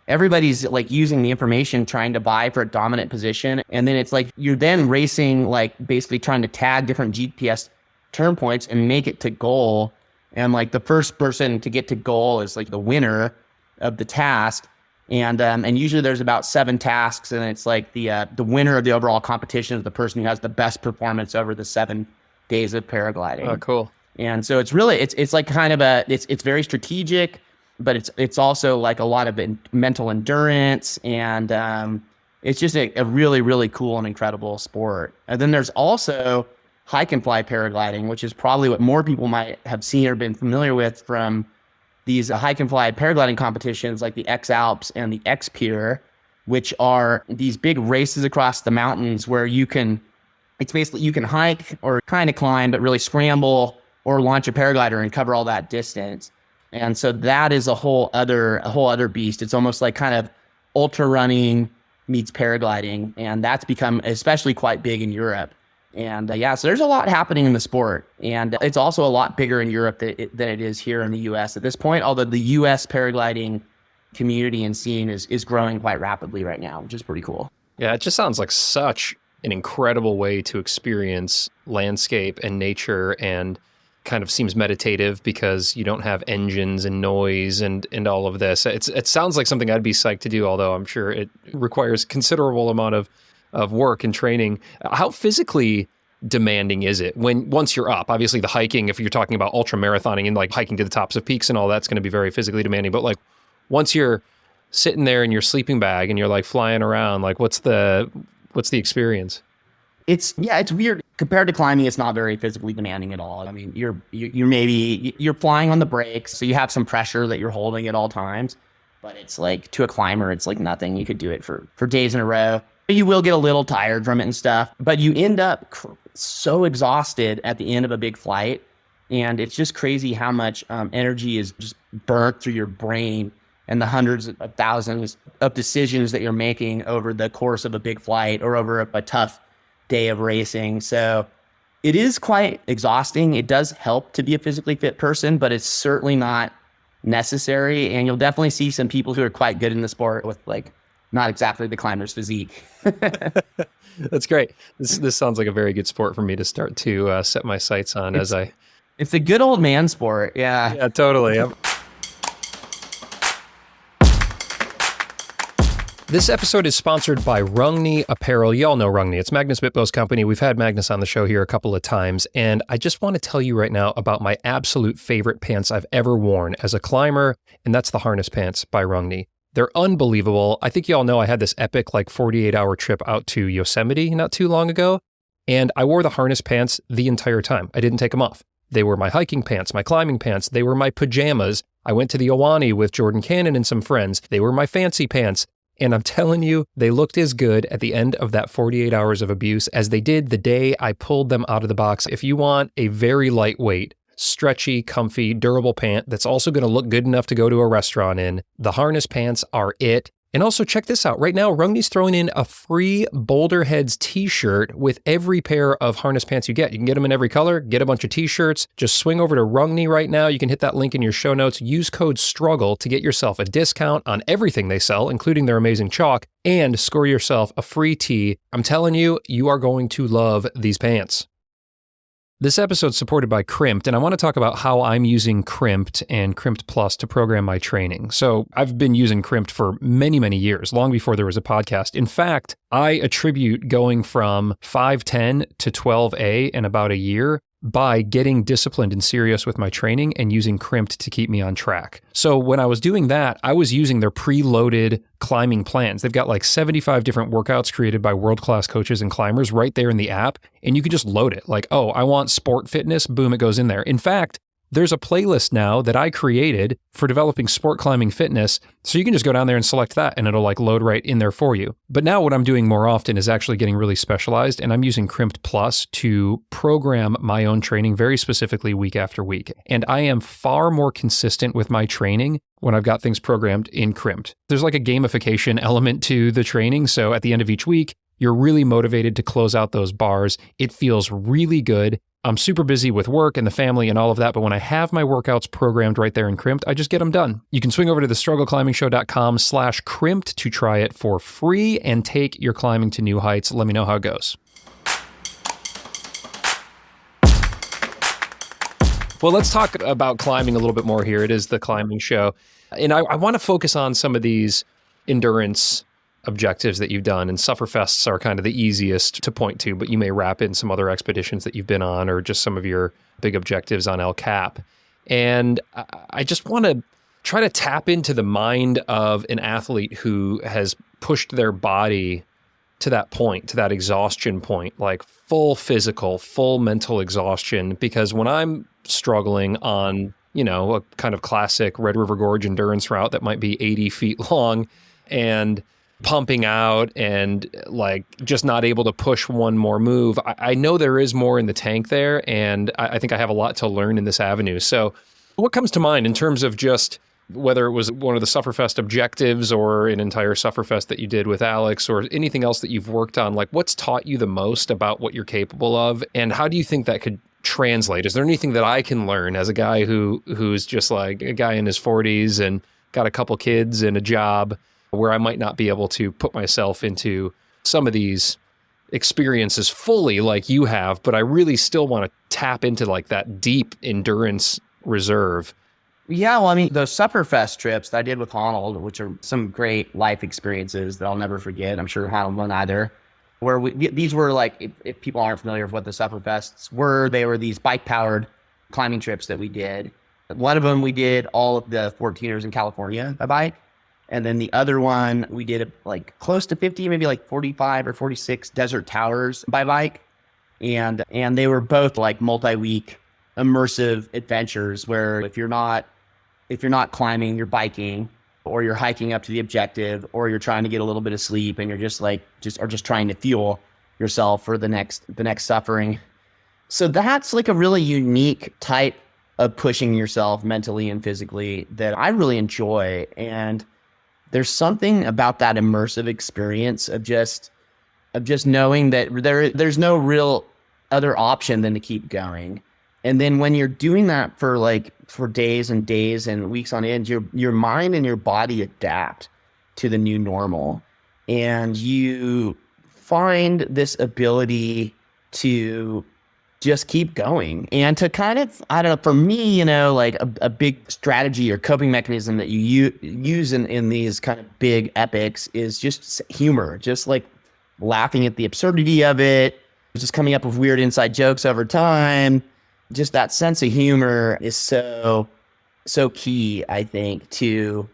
everybody's like using the information, trying to vie for a dominant position. And then it's like you're then racing, like basically trying to tag different GPS turn points and make it to goal. And like the first person to get to goal is like the winner of the task. And usually there's about 7 tasks, and it's like the winner of the overall competition is the person who has the best performance over the 7 days of paragliding. Oh, cool. And so it's really it's like kind of it's very strategic, but it's also like a lot of mental endurance, and it's just a really, really cool and incredible sport. And then there's also hike and fly paragliding, which is probably what more people might have seen or been familiar with from these hike and fly paragliding competitions like the X Alps and the X Pier, which are these big races across the mountains where you can hike or kind of climb, but really scramble or launch a paraglider and cover all that distance. And so that is a whole other beast. It's almost like kind of ultra running meets paragliding. And that's become especially quite big in Europe. And so there's a lot happening in the sport, and it's also a lot bigger in Europe than it is here in the U.S. at this point, although the U.S. paragliding community and scene is growing quite rapidly right now, which is pretty cool. Yeah, it just sounds like such an incredible way to experience landscape and nature, and kind of seems meditative because you don't have engines and noise and all of this. It sounds like something I'd be psyched to do, although I'm sure it requires considerable amount of work and training. How physically demanding is it once you're up? Obviously the hiking, if you're talking about ultra marathoning and like hiking to the tops of peaks and all, that's going to be very physically demanding. But like once you're sitting there in your sleeping bag and you're like flying around, like what's the experience? It's weird. Compared to climbing, it's not very physically demanding at all. I mean, you're flying on the brakes, so you have some pressure that you're holding at all times. But it's like, to a climber, it's like nothing. You could do it for days in a row. You will get a little tired from it and stuff, but you end up so exhausted at the end of a big flight. And it's just crazy how much energy is just burnt through your brain and the hundreds of thousands of decisions that you're making over the course of a big flight or over a tough day of racing. So it is quite exhausting. It does help to be a physically fit person, but it's certainly not necessary. And you'll definitely see some people who are quite good in the sport with like not exactly the climber's physique. That's great. This sounds like a very good sport for me to start to set my sights on It's a good old man sport. Yeah. Yeah, totally. This episode is sponsored by Rungni Apparel. You all know Rungni. It's Magnus Bitbo's company. We've had Magnus on the show here a couple of times, and I just want to tell you right now about my absolute favorite pants I've ever worn as a climber, and that's the harness pants by Rungni. They're unbelievable. I think you all know I had this epic 48-hour trip out to Yosemite not too long ago, and I wore the harness pants the entire time. I didn't take them off. They were my hiking pants, my climbing pants. They were my pajamas. I went to the Ahwahnee with Jordan Cannon and some friends. They were my fancy pants. And I'm telling you, they looked as good at the end of that 48 hours of abuse as they did the day I pulled them out of the box. If you want a very lightweight, stretchy, comfy, durable pant that's also going to look good enough to go to a restaurant in, the harness pants are it. And also check this out. Right now, Rungni's throwing in a free Boulder Heads t-shirt with every pair of harness pants you get. You can get them in every color, get a bunch of t-shirts. Just swing over to Rungni right now. You can hit that link in your show notes. Use code STRUGGLE to get yourself a discount on everything they sell, including their amazing chalk, and score yourself a free tee. I'm telling you, you are going to love these pants. This episode is supported by Crimped, and I want to talk about how I'm using Crimped and Crimped Plus to program my training. So I've been using Crimped for many, many years, long before there was a podcast. In fact, I attribute going from 5'10 to 12A in about a year by getting disciplined and serious with my training and using Crimped to keep me on track. So when I was doing that, I was using their preloaded climbing plans. They've got 75 different workouts created by world-class coaches and climbers right there in the app, and you can just load it. Oh, I want sport fitness, boom, it goes in there. In fact, there's a playlist now that I created for developing sport climbing fitness, so you can just go down there and select that, and it'll load right in there for you. But now what I'm doing more often is actually getting really specialized, and I'm using Crimped Plus to program my own training very specifically week after week. And I am far more consistent with my training when I've got things programmed in Crimped. There's a gamification element to the training, so at the end of each week, you're really motivated to close out those bars. It feels really good. I'm super busy with work and the family and all of that, but when I have my workouts programmed right there in Crimped, I just get them done. You can swing over to thestruggleclimbingshow.com/crimped to try it for free and take your climbing to new heights. Let me know how it goes. Well, let's talk about climbing a little bit more here. It is the climbing show. And I want to focus on some of these endurance objectives that you've done, and Sufferfests are kind of the easiest to point to, but you may wrap in some other expeditions that you've been on or just some of your big objectives on El Cap. And I just want to try to tap into the mind of an athlete who has pushed their body to that point, to that exhaustion point, full physical, full mental exhaustion. Because when I'm struggling on, a kind of classic Red River Gorge endurance route that might be 80 feet long and pumping out and just not able to push one more move, I know there is more in the tank there, and I think I have a lot to learn in this avenue. So what comes to mind in terms of just whether it was one of the Sufferfest objectives or an entire Sufferfest that you did with Alex or anything else that you've worked on, what's taught you the most about what you're capable of, and how do you think that could translate? Is there anything that I can learn as a guy who's just a guy in his 40s and got a couple kids and a job, where I might not be able to put myself into some of these experiences fully like you have, but I really still want to tap into that deep endurance reserve? Yeah, well, those Sufferfest trips that I did with Honnold, which are some great life experiences that I'll never forget. I'm sure Honnold won't either. Where these were if people aren't familiar with what the Sufferfests were, they were these bike-powered climbing trips that we did. One of them, we did all of the 14ers in California by bike. And then the other one, we did close to 50, maybe 45 or 46 desert towers by bike. And they were both multi-week immersive adventures where if you're not climbing, you're biking, or you're hiking up to the objective, or you're trying to get a little bit of sleep and you're just trying to fuel yourself for the next suffering. So that's a really unique type of pushing yourself mentally and physically that I really enjoy. And there's something about that immersive experience of just knowing that there's no real other option than to keep going. And then when you're doing that for days and days and weeks on end, your mind and your body adapt to the new normal, and you find this ability to just keep going. And to kind of, I don't know, for me, like a big strategy or coping mechanism that you use in these kind of big epics is just humor, just like laughing at the absurdity of it, just coming up with weird inside jokes over time. Just that sense of humor is so key, I think, to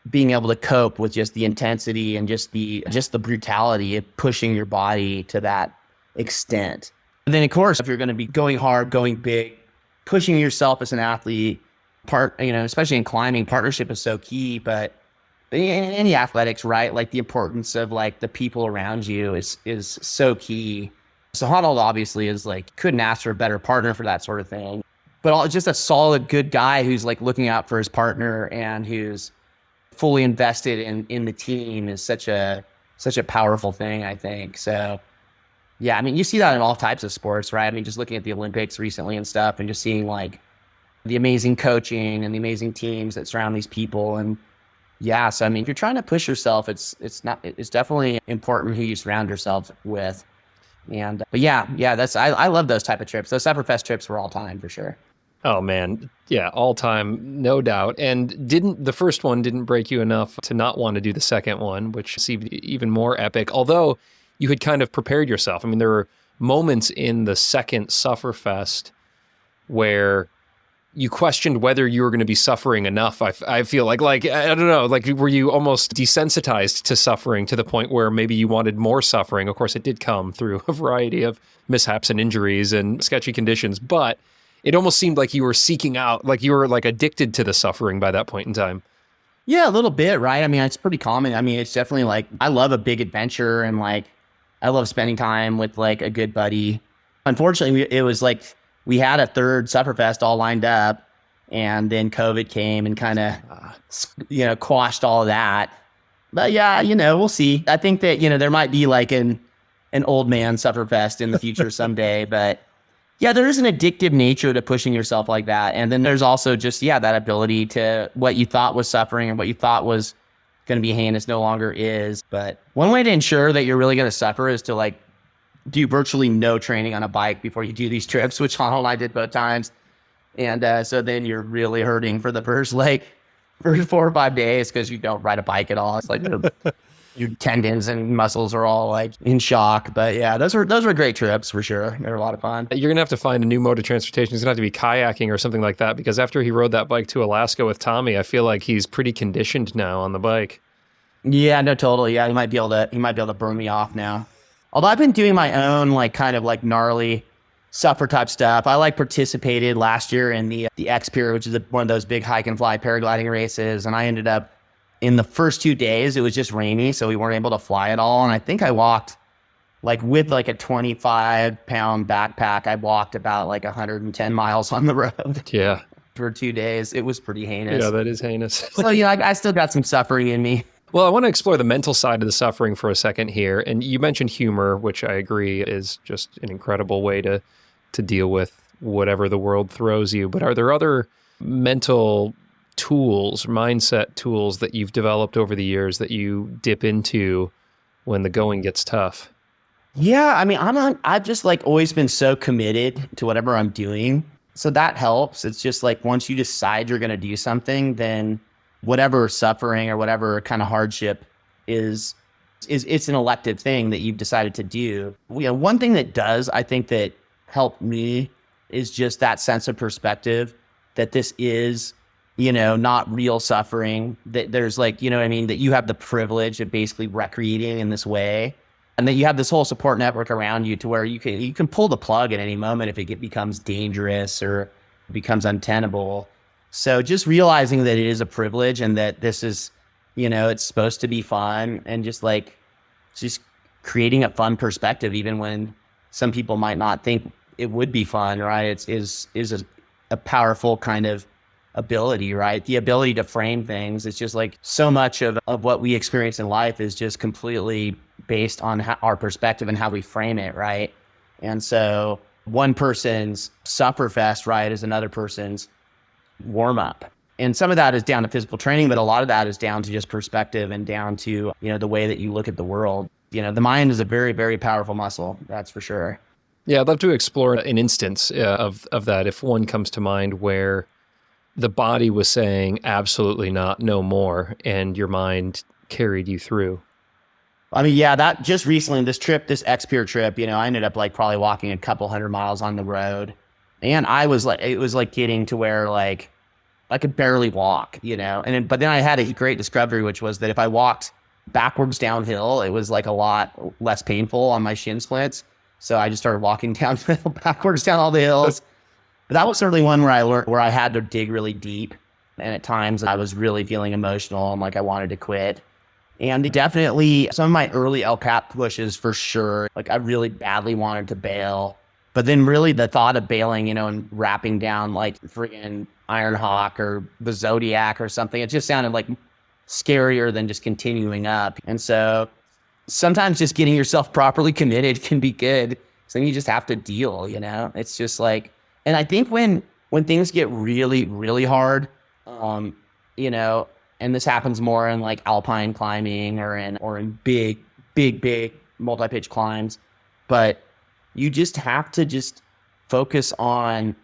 being able to cope with just the intensity and just the brutality of pushing your body to that extent. And then, of course, if you're going to be going hard, going big, pushing yourself as an athlete, especially in climbing, partnership is so key. But in any athletics, right? Like the importance of like the people around you is so key. So Honnold obviously is like, couldn't ask for a better partner for that sort of thing. But just a solid, good guy who's like looking out for his partner and who's fully invested in the team is such a powerful thing, I think. So yeah, I mean, you see that in all types of sports, right? I mean, just looking at the Olympics recently and stuff, and just seeing like the amazing coaching and the amazing teams that surround these people. And yeah, so I mean, if you're trying to push yourself, it's definitely important who you surround yourself with. And but yeah, I love those type of trips. Those Summerfest trips were all time for sure. Oh man, yeah, all time, no doubt. And the first one didn't break you enough to not want to do the second one, which seemed even more epic. Although you had kind of prepared yourself. I mean, there were moments in the second Sufferfest where you questioned whether you were going to be suffering enough. I feel like I don't know, like were you almost desensitized to suffering to the point where maybe you wanted more suffering? Of course, it did come through a variety of mishaps and injuries and sketchy conditions, but it almost seemed like you were seeking out, like you were like addicted to the suffering by that point in time. Yeah, a little bit, right? I mean, it's pretty common. I mean, it's definitely like, I love a big adventure and like, I love spending time with like a good buddy. Unfortunately, it was like, we had a third Sufferfest all lined up and then COVID came and kind of, quashed all of that. But yeah, we'll see. I think that, there might be like an old man Sufferfest in the future someday, but yeah, there is an addictive nature to pushing yourself like that. And then there's also just, that ability to what you thought was suffering and what you thought was going to be heinous no longer is. But one way to ensure that you're really going to suffer is to like do virtually no training on a bike before you do these trips, which Honnold and I did both times. And so then you're really hurting for the first 4 or 5 days because you don't ride a bike at all. It's like your tendons and muscles are all like in shock. But yeah, those were great trips for sure. They were a lot of fun. You're going to have to find a new mode of transportation. It's going to have to be kayaking or something like that, because after he rode that bike to Alaska with Tommy, I feel like he's pretty conditioned now on the bike. Yeah, no, totally. Yeah, he might be able to burn me off now. Although I've been doing my own like kind of like gnarly suffer type stuff. I like participated last year in the X Pier, which is one of those big hike and fly paragliding races. And I ended up in the first 2 days, it was just rainy, so we weren't able to fly at all. And I think I walked like with like a 25-pound backpack. I walked about like 110 miles on the road. Yeah. For 2 days. It was pretty heinous. Yeah, that is heinous. So I still got some suffering in me. Well, I want to explore the mental side of the suffering for a second here. And you mentioned humor, which I agree is just an incredible way to deal with whatever the world throws you. But are there other mental tools, mindset tools that you've developed over the years that you dip into when the going gets tough? Yeah, I mean, I've just like always been so committed to whatever I'm doing. So that helps. It's just like once you decide you're going to do something, then whatever suffering or whatever kind of hardship is it's an elective thing that you've decided to do. One thing that does, I think, that helped me is just that sense of perspective that this is, not real suffering, that there's like, that you have the privilege of basically recreating in this way, and that you have this whole support network around you to where you can pull the plug at any moment if it becomes dangerous or becomes untenable. So just realizing that it is a privilege and that this is, it's supposed to be fun, and just creating a fun perspective, even when some people might not think it would be fun, right? Is a powerful kind of ability, right? The ability to frame things. It's just like so much of what we experience in life is just completely based on our perspective and how we frame it, right? And so one person's Sufferfest, right, is another person's warm up. And some of that is down to physical training, but a lot of that is down to just perspective and down to, the way that you look at the world. The mind is a very, very powerful muscle. That's for sure. Yeah, I'd love to explore an instance of that, if one comes to mind, where the body was saying absolutely not, no more, and your mind carried you through. I mean, yeah, that just recently, this trip, this X-Pier trip, I ended up like probably walking a couple hundred miles on the road. And I was like, it was like getting to where like I could barely walk, but then I had a great discovery, which was that if I walked backwards downhill, it was like a lot less painful on my shin splints. So I just started walking downhill, backwards down all the hills. But that was certainly one where I learned, where I had to dig really deep. And at times I was really feeling emotional and like I wanted to quit. And definitely some of my early El Cap pushes for sure. Like I really badly wanted to bail. But then really the thought of bailing, and wrapping down like friggin' Iron Hawk or the Zodiac or something, it just sounded like scarier than just continuing up. And so sometimes just getting yourself properly committed can be good. So then you just have to deal, It's just like, and I think when things get really, really hard, and this happens more in like alpine climbing or in big multi-pitch climbs, but you just have to just focus on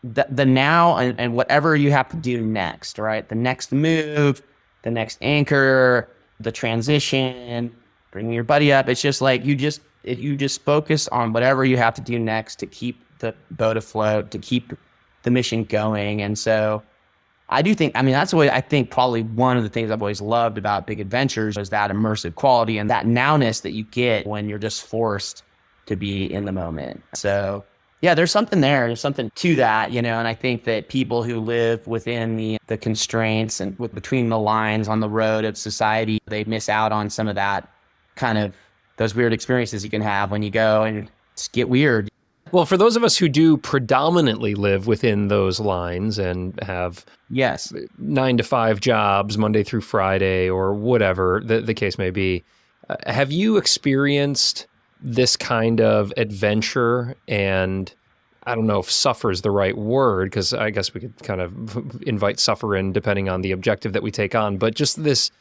the now and whatever you have to do next, right? The next move, the next anchor, the transition, bringing your buddy up. It's just like you just focus on whatever you have to do next to keep the boat afloat, to keep the mission going. And so I do think, that's the way I think probably one of the things I've always loved about big adventures is that immersive quality and that nowness that you get when you're just forced to be in the moment. So yeah, there's something there. There's something to that, and I think that people who live within the constraints and between the lines on the road of society, they miss out on some of that kind of those weird experiences you can have when you go and just get weird. Well, for those of us who do predominantly live within those lines and have 9 to 5 jobs, Monday through Friday, or whatever the case may be, have you experienced this kind of adventure? And I don't know if suffer is the right word, because I guess we could kind of invite suffer in depending on the objective that we take on, but just this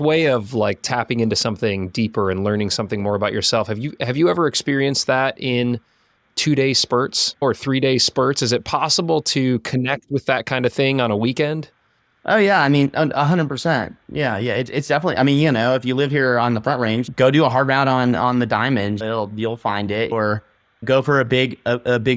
way of like tapping into something deeper and learning something more about yourself. Have you ever experienced that in 2-day spurts or 3-day spurts? Is it possible to connect with that kind of thing on a weekend? Oh yeah, 100%. Yeah. It's definitely. If you live here on the Front Range, go do a hard route on the Diamond. You'll find it. Or go for a big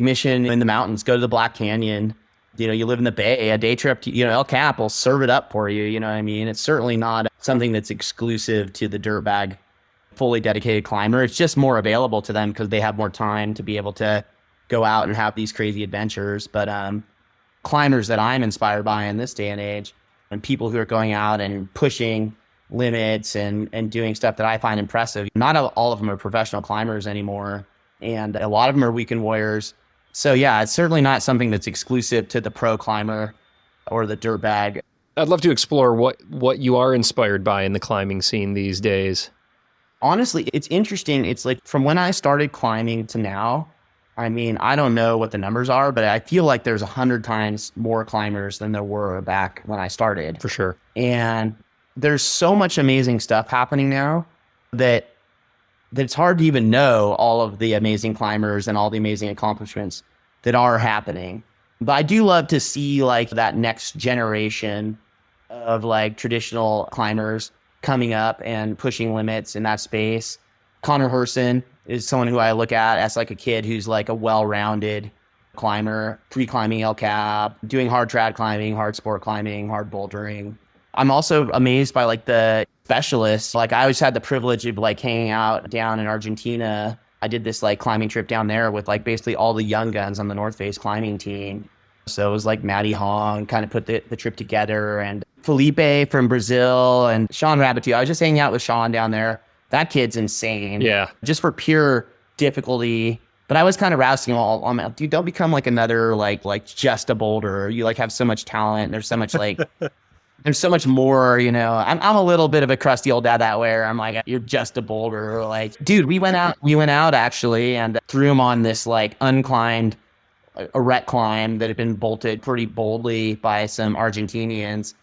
mission in the mountains. Go to the Black Canyon. You live in the Bay. A day trip to El Cap will serve it up for you. You know what I mean? It's certainly not something that's exclusive to the Dirtbag fully dedicated climber. It's just more available to them because they have more time to be able to go out and have these crazy adventures. But climbers that I'm inspired by in this day and age, and people who are going out and pushing limits and doing stuff that I find impressive. Not all of them are professional climbers anymore, and a lot of them are weekend warriors. So yeah, it's certainly not something that's exclusive to the pro climber or the Dirtbag. I'd love to explore what you are inspired by in the climbing scene these days. Honestly, it's interesting. It's like from when I started climbing to now, I don't know what the numbers are, but I feel like there's 100 times more climbers than there were back when I started. For sure. And there's so much amazing stuff happening now that it's hard to even know all of the amazing climbers and all the amazing accomplishments that are happening. But I do love to see like that next generation of like traditional climbers coming up and pushing limits in that space. Connor Herson is someone who I look at as like a kid who's like a well-rounded climber, pre-climbing El Cap, doing hard trad climbing, hard sport climbing, hard bouldering. I'm also amazed by like the specialists. Like I always had the privilege of like hanging out down in Argentina. I did this like climbing trip down there with like basically all the young guns on the North Face climbing team. So it was like Matty Hong kind of put the trip together, and Felipe from Brazil and Sean Rabitou. I was just hanging out with Sean down there. That kid's insane. Yeah. Just for pure difficulty. But I was kind of rousing him all. I'm like, dude, don't become like another like just a boulder. You like have so much talent. There's so much like there's so much more, I'm a little bit of a crusty old dad that way. Where I'm like, you're just a boulder. Like, dude, we went out actually and threw him on this like unclimbed erect climb that had been bolted pretty boldly by some Argentinians.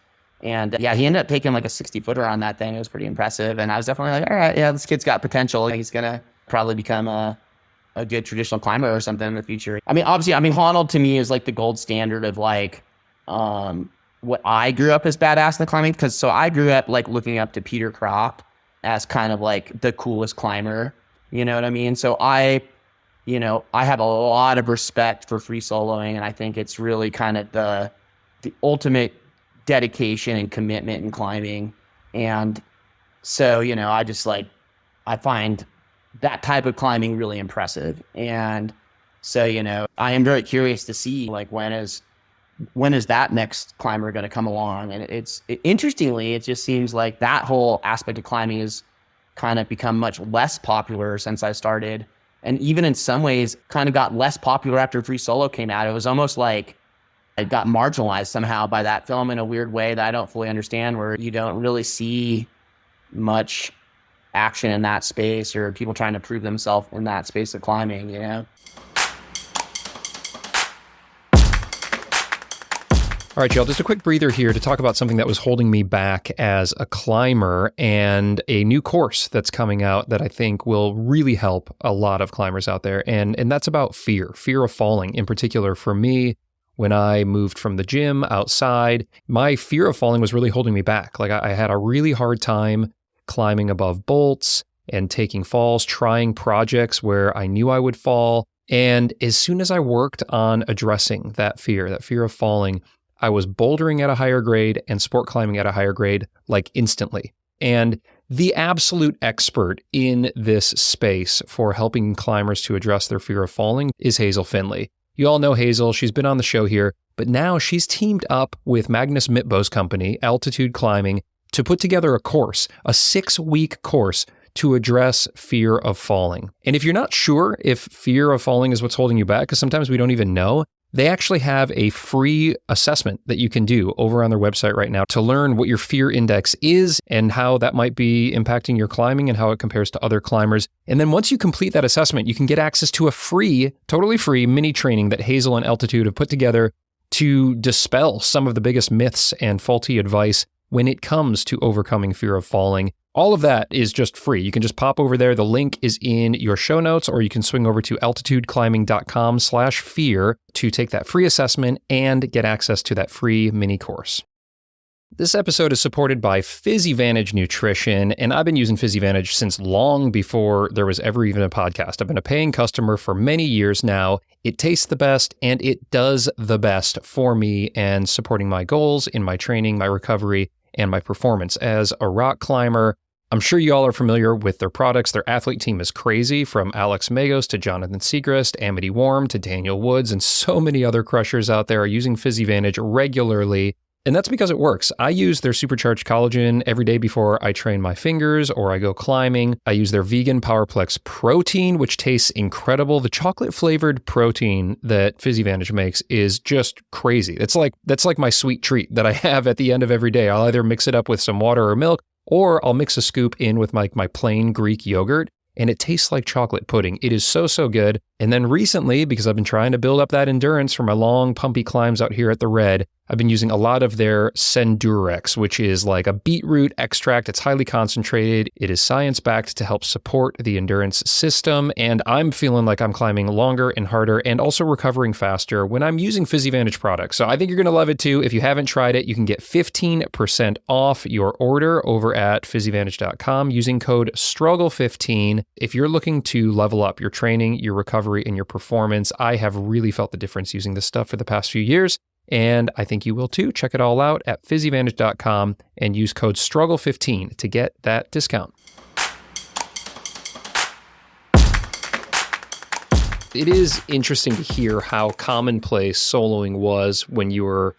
And yeah, he ended up taking like a 60-footer on that thing. It was pretty impressive. And I was definitely like, all right, yeah, this kid's got potential. He's going to probably become a a good traditional climber or something in the future. I mean, obviously, Honnold to me is like the gold standard of like what I grew up as badass in the climbing. Because so I grew up like looking up to Peter Croft as kind of like the coolest climber. You know what I mean? So I have a lot of respect for free soloing, and I think it's really kind of the ultimate dedication and commitment in climbing. And so, I find that type of climbing really impressive. And so, I am very curious to see like when is that next climber going to come along? And interestingly, it just seems like that whole aspect of climbing has kind of become much less popular since I started. And even in some ways kind of got less popular after Free Solo came out. It was almost like it got marginalized somehow by that film in a weird way that I don't fully understand, where you don't really see much action in that space or people trying to prove themselves in that space of climbing, All right, y'all, just a quick breather here to talk about something that was holding me back as a climber and a new course that's coming out that I think will really help a lot of climbers out there. And that's about fear of falling. In particular, for me, when I moved from the gym outside, my fear of falling was really holding me back. Like I had a really hard time climbing above bolts and taking falls, trying projects where I knew I would fall. And as soon as I worked on addressing that fear of falling, I was bouldering at a higher grade and sport climbing at a higher grade, like instantly. And the absolute expert in this space for helping climbers to address their fear of falling is Hazel Findlay. You all know Hazel. She's been on the show here, but now she's teamed up with Magnus Mitbo's company, Altitude Climbing, to put together a course, a 6-week course to address fear of falling. And if you're not sure if fear of falling is what's holding you back, because sometimes we don't even know, they actually have a free assessment that you can do over on their website right now to learn what your fear index is and how that might be impacting your climbing and how it compares to other climbers. And then once you complete that assessment, you can get access to a free, totally free mini training that Hazel and Altitude have put together to dispel some of the biggest myths and faulty advice when it comes to overcoming fear of falling. All of that is just free. You can just pop over there. The link is in your show notes, or you can swing over to altitudeclimbing.com/fear to take that free assessment and get access to that free mini course. This episode is supported by PhysiVantage Nutrition, and I've been using PhysiVantage since long before there was ever even a podcast. I've been a paying customer for many years now. It tastes the best, and it does the best for me and supporting my goals in my training, my recovery, and my performance as a rock climber. I'm sure you all are familiar with their products. Their athlete team is crazy, from Alex Magos to Jonathan Segrist, Amity Worm to Daniel Woods, and so many other crushers out there are using PhysiVantage regularly. And that's because it works. I use their supercharged collagen every day before I train my fingers or I go climbing. I use their vegan Powerplex protein, which tastes incredible. The chocolate flavored protein that PhysiVantage makes is just crazy. That's like my sweet treat that I have at the end of every day. I'll either mix it up with some water or milk, or I'll mix a scoop in with my plain Greek yogurt, and it tastes like chocolate pudding. It is so, so good. And then recently, because I've been trying to build up that endurance for my long, pumpy climbs out here at the Red, I've been using a lot of their Sendurex, which is like a beetroot extract. It's highly concentrated. It is science-backed to help support the endurance system, and I'm feeling like I'm climbing longer and harder and also recovering faster when I'm using PhysiVantage products. So I think you're going to love it too. If you haven't tried it, you can get 15% off your order over at PhysiVantage.com using code STRUGGLE15. If you're looking to level up your training, your recovery, and your performance, I have really felt the difference using this stuff for the past few years, and I think you will too. Check it all out at PhysiVantage.com and use code STRUGGLE15 to get that discount. It is interesting to hear how commonplace soloing was when you were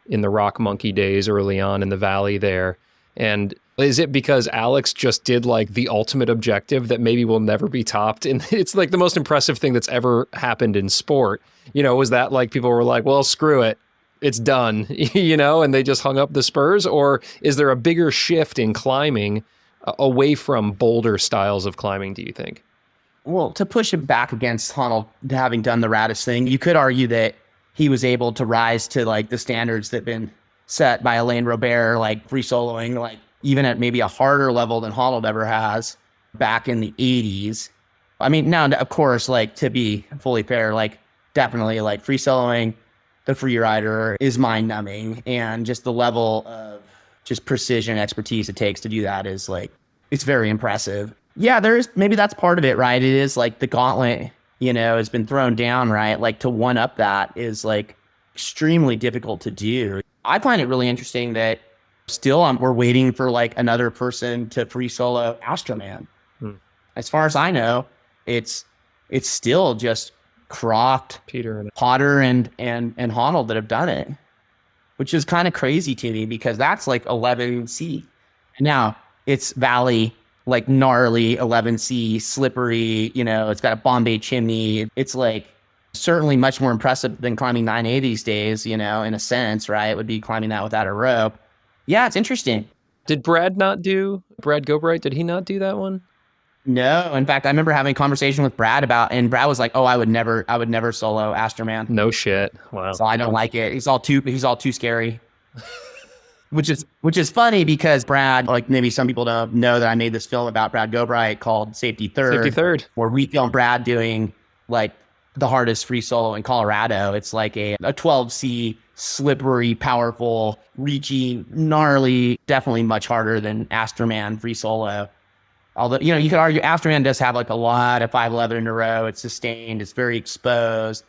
in the Rock Monkey days early on in the valley there. And is it because Alex just did like the ultimate objective that maybe will never be topped? And it's like the most impressive thing that's ever happened in sport. Was that like people were like, well, screw it, it's done, and they just hung up the spurs? Or is there a bigger shift in climbing away from boulder styles of climbing, do you think? Well, to push it back against Honnold having done the raddest thing, you could argue that he was able to rise to like the standards that have been set by Alain Robert, like free soloing, like even at maybe a harder level than Honnold ever has back in the 80s. I mean, now, of course, like to be fully fair, like definitely like free soloing the free rider is mind numbing, and just the level of just precision expertise it takes to do that is like, it's very impressive. Yeah, maybe that's part of it, right? It is like the gauntlet, has been thrown down, right? Like to one up that is like extremely difficult to do. I find it really interesting that still we're waiting for like another person to free solo Astroman. As far as I know, it's still just Croft, Potter, and Honnold that have done it, which is kind of crazy to me because that's like 11C. Now it's Valley, like gnarly 11C, slippery, it's got a Bombay chimney. It's like certainly much more impressive than climbing 9A these days, in a sense, right? It would be climbing that without a rope. Yeah, it's interesting. Did Brad Gobright, did he not do that one? No, in fact, I remember having a conversation with Brad and Brad was like, "Oh, I would never solo Astroman." No shit. Wow. So I don't like it. He's all too scary. which is funny because Brad, like maybe some people don't know that I made this film about Brad Gobright called Safety Third, where we filmed Brad doing like the hardest free solo in Colorado. It's like a 12C, slippery, powerful, reachy, gnarly, definitely much harder than Astroman free solo. Although, you could argue Astroman does have like a lot of 511 in a row. It's sustained. It's very exposed.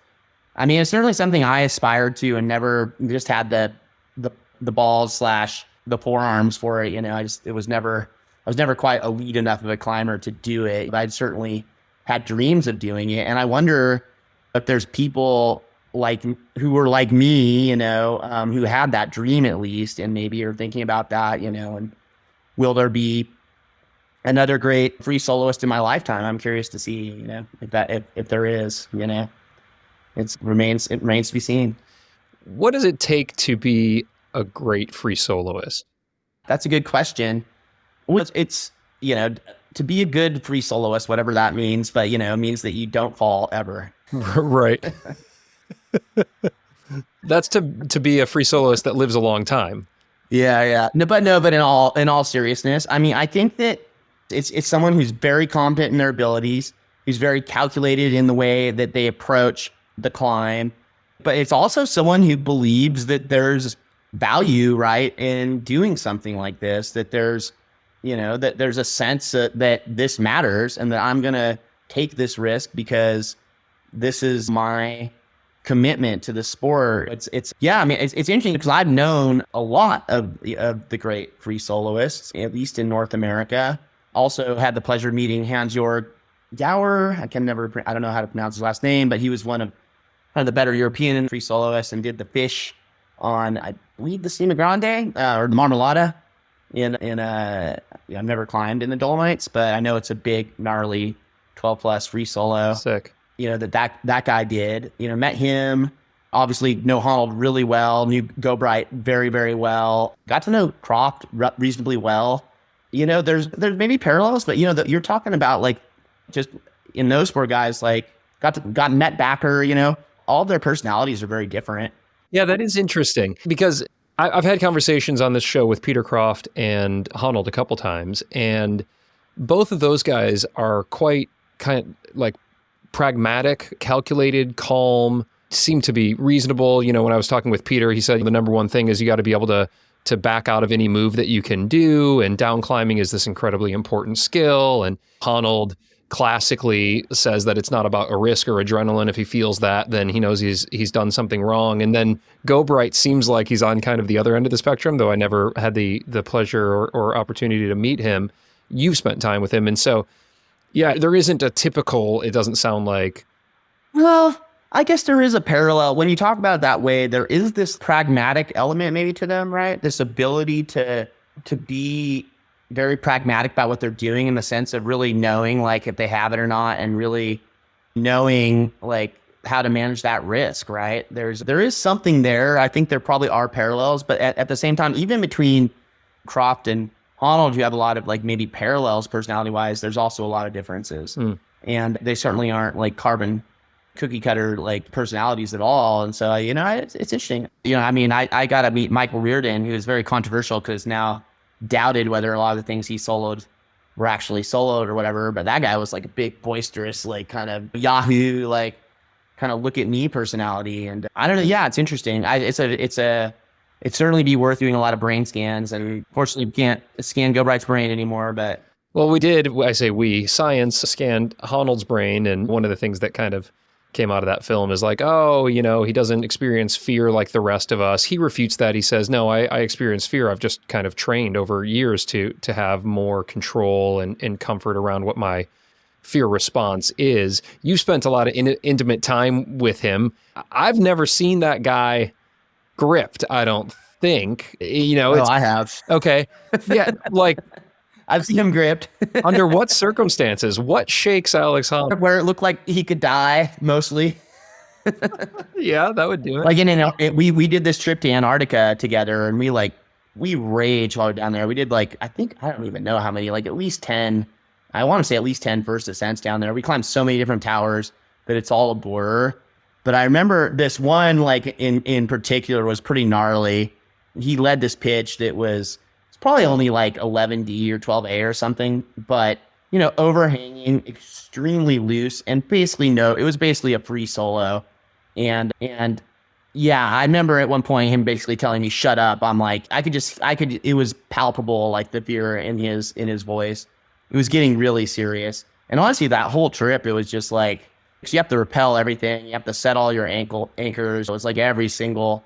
I mean, it's certainly something I aspired to and never just had the balls / the forearms for it. I was never quite elite enough of a climber to do it. But I'd certainly had dreams of doing it. And I wonder if there's people who were like me, who had that dream at least, and maybe are thinking about that, and will there be another great free soloist in my lifetime? I'm curious to see, if there is, it remains to be seen. What does it take to be a great free soloist? That's a good question. It's to be a good free soloist, whatever that means, but means that you don't fall ever. Right. That's to be a free soloist that lives a long time. Yeah. But in all seriousness, I mean, I think that it's someone who's very competent in their abilities, who's very calculated in the way that they approach the climb. But it's also someone who believes that there's value, right, in doing something like this, that there's, that there's a sense that this matters and that I'm going to take this risk because this is my commitment to the sport. It's interesting because I've known a lot of the great free soloists, at least in North America. Also had the pleasure of meeting Hans-Jörg Gauer. I don't know how to pronounce his last name, but he was one of the better European free soloists and did the fish on, I believe, the Cima Grande or the Marmolada. I've never climbed in the Dolomites, but I know it's a big, gnarly 12 plus free solo. Sick. That guy did. Met him. Obviously, know Honnold really well. Knew Gobright very, very well. Got to know Croft reasonably well. There's maybe parallels, but you're talking about like just in those four guys, like got met Backer. All their personalities are very different. Yeah, that is interesting because I've had conversations on this show with Peter Croft and Honnold a couple times, and both of those guys are quite kind of like pragmatic, calculated, calm, seem to be reasonable. When I was talking with Peter, he said the number one thing is you got to be able to back out of any move that you can do, and down climbing is this incredibly important skill. And Honnold classically says that it's not about a risk or adrenaline. If he feels that, then he knows he's done something wrong. And then Gobright seems like he's on kind of the other end of the spectrum, though I never had the pleasure or opportunity to meet him. You've spent time with him, and so yeah, there isn't a typical, it doesn't sound like. Well, I guess there is a parallel. When you talk about it that way, there is this pragmatic element maybe to them, right? This ability to be very pragmatic about what they're doing in the sense of really knowing like if they have it or not, and really knowing like how to manage that risk, right? There is something there. I think there probably are parallels, but at the same time, even between Croft and Honnold, you have a lot of like maybe parallels personality wise. There's also a lot of differences, and they certainly aren't like carbon cookie cutter like personalities at all. And so, it's interesting. I mean, I got to meet Michael Reardon, who is very controversial because now doubted whether a lot of the things he soloed were actually soloed or whatever. But that guy was like a big, boisterous, like kind of Yahoo, like kind of look at me personality. And I don't know. Yeah, it's interesting. It'd certainly be worth doing a lot of brain scans. And fortunately, we can't scan Gilbright's brain anymore. But Well, science scanned Honnold's brain, and one of the things that kind of came out of that film is like, oh, he doesn't experience fear like the rest of us. He refutes that. He says, no, I experience fear. I've just kind of trained over years to have more control and comfort around what my fear response is. You spent a lot of intimate time with him. I've never seen that guy gripped, I don't think. I have. Okay. Yeah, like I've seen him gripped. under what circumstances? What shakes Alex Honnold? Where it looked like he could die, mostly. Yeah, that would do it. Like we did this trip to Antarctica together, and we raged while we were down there. We did I don't even know how many, like at least 10. I want to say at least 10 first ascents down there. We climbed so many different towers that it's all a blur. But I remember this one, like in particular, was pretty gnarly. He led this pitch that was probably only like 11D or 12A or something, but overhanging, extremely loose, and it was basically a free solo. And yeah, I remember at one point him basically telling me, shut up. I'm like, it was palpable, like the fear in his voice. It was getting really serious. And honestly, that whole trip, it was just like, you have to rappel everything. You have to set all your anchors. It was like every single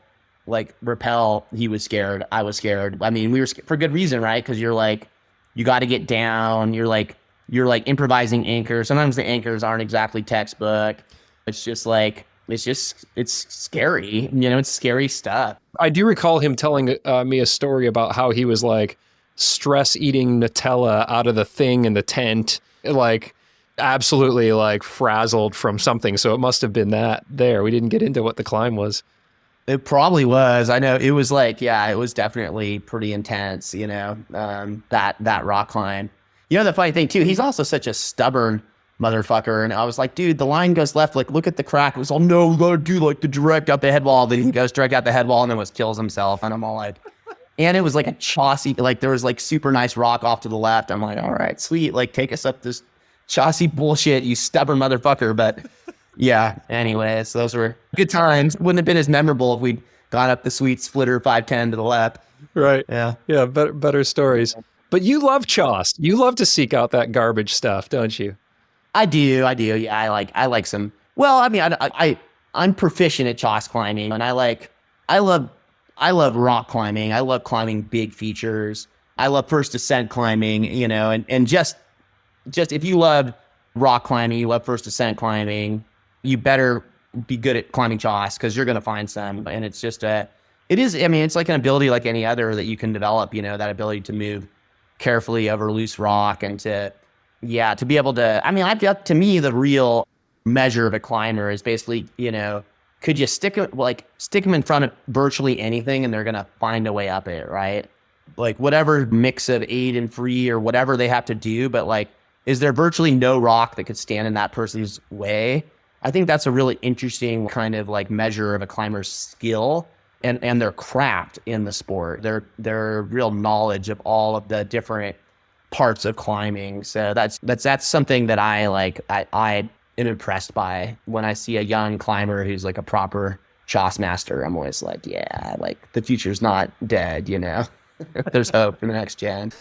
rappel, he was scared. I was scared. I mean, we were scared for good reason, right? Because you're like, you got to get down. You're like improvising anchors. Sometimes the anchors aren't exactly textbook. It's just like, it's scary. It's scary stuff. I do recall him telling me a story about how he was like stress eating Nutella out of the thing in the tent, like absolutely like frazzled from something. So it must have been that there. We didn't get into what the climb was. It probably was. I know it was it was definitely pretty intense, that rock climb. The funny thing too, he's also such a stubborn motherfucker. And I was like, dude, the line goes left. Like, look at the crack. It was all, no, we gotta do like the direct up the head wall. Then he goes direct out the head wall and then kills himself. And I'm all like, and it was like a chossy, like there was like super nice rock off to the left. I'm like, all right, sweet. Like take us up this chossy bullshit, you stubborn motherfucker. But yeah, anyways, those were good times. Wouldn't have been as memorable if we'd gone up the sweet splitter 510 to the left. Right. Yeah. Yeah. Better stories. But you love Choss. You love to seek out that garbage stuff, don't you? I do. Yeah. I like some, well, I mean, I'm proficient at Choss climbing, and I love rock climbing. I love climbing big features. I love first ascent climbing, and just if you love rock climbing, you love first ascent climbing, you better be good at climbing Choss, because you're going to find some. And it's just it's like an ability like any other that you can develop, that ability to move carefully over loose rock and to be able to, to me, the real measure of a climber is basically, could you stick them in front of virtually anything and they're going to find a way up it, right? Like whatever mix of aid and free or whatever they have to do, but like, is there virtually no rock that could stand in that person's way? I think that's a really interesting kind of like measure of a climber's skill and their craft in the sport, their real knowledge of all of the different parts of climbing. So that's something that I am impressed by when I see a young climber who's like a proper Choss master. I'm always like, yeah, like the future's not dead, There's hope for the next gen.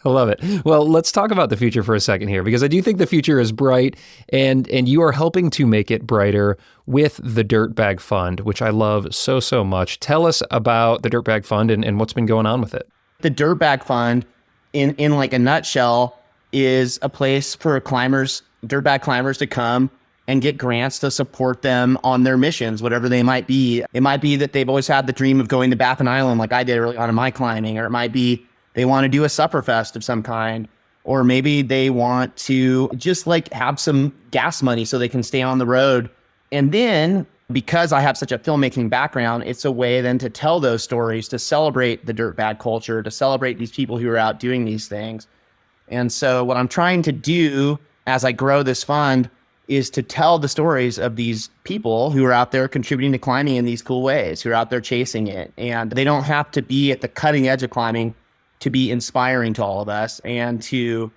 I love it. Well, let's talk about the future for a second here, because I do think the future is bright, and you are helping to make it brighter with the Dirtbag Fund, which I love so, so much. Tell us about the Dirtbag Fund and what's been going on with it. The Dirtbag Fund, in like a nutshell, is a place for dirtbag climbers to come and get grants to support them on their missions, whatever they might be. It might be that they've always had the dream of going to Baffin Island like I did early on in my climbing, or it might be they want to do a Supperfest of some kind, or maybe they want to just like have some gas money so they can stay on the road. And then because I have such a filmmaking background, it's a way then to tell those stories, to celebrate the dirtbag culture, to celebrate these people who are out doing these things. And so what I'm trying to do as I grow this fund is to tell the stories of these people who are out there contributing to climbing in these cool ways, who are out there chasing it. And they don't have to be at the cutting edge of climbing to be inspiring to all of us and to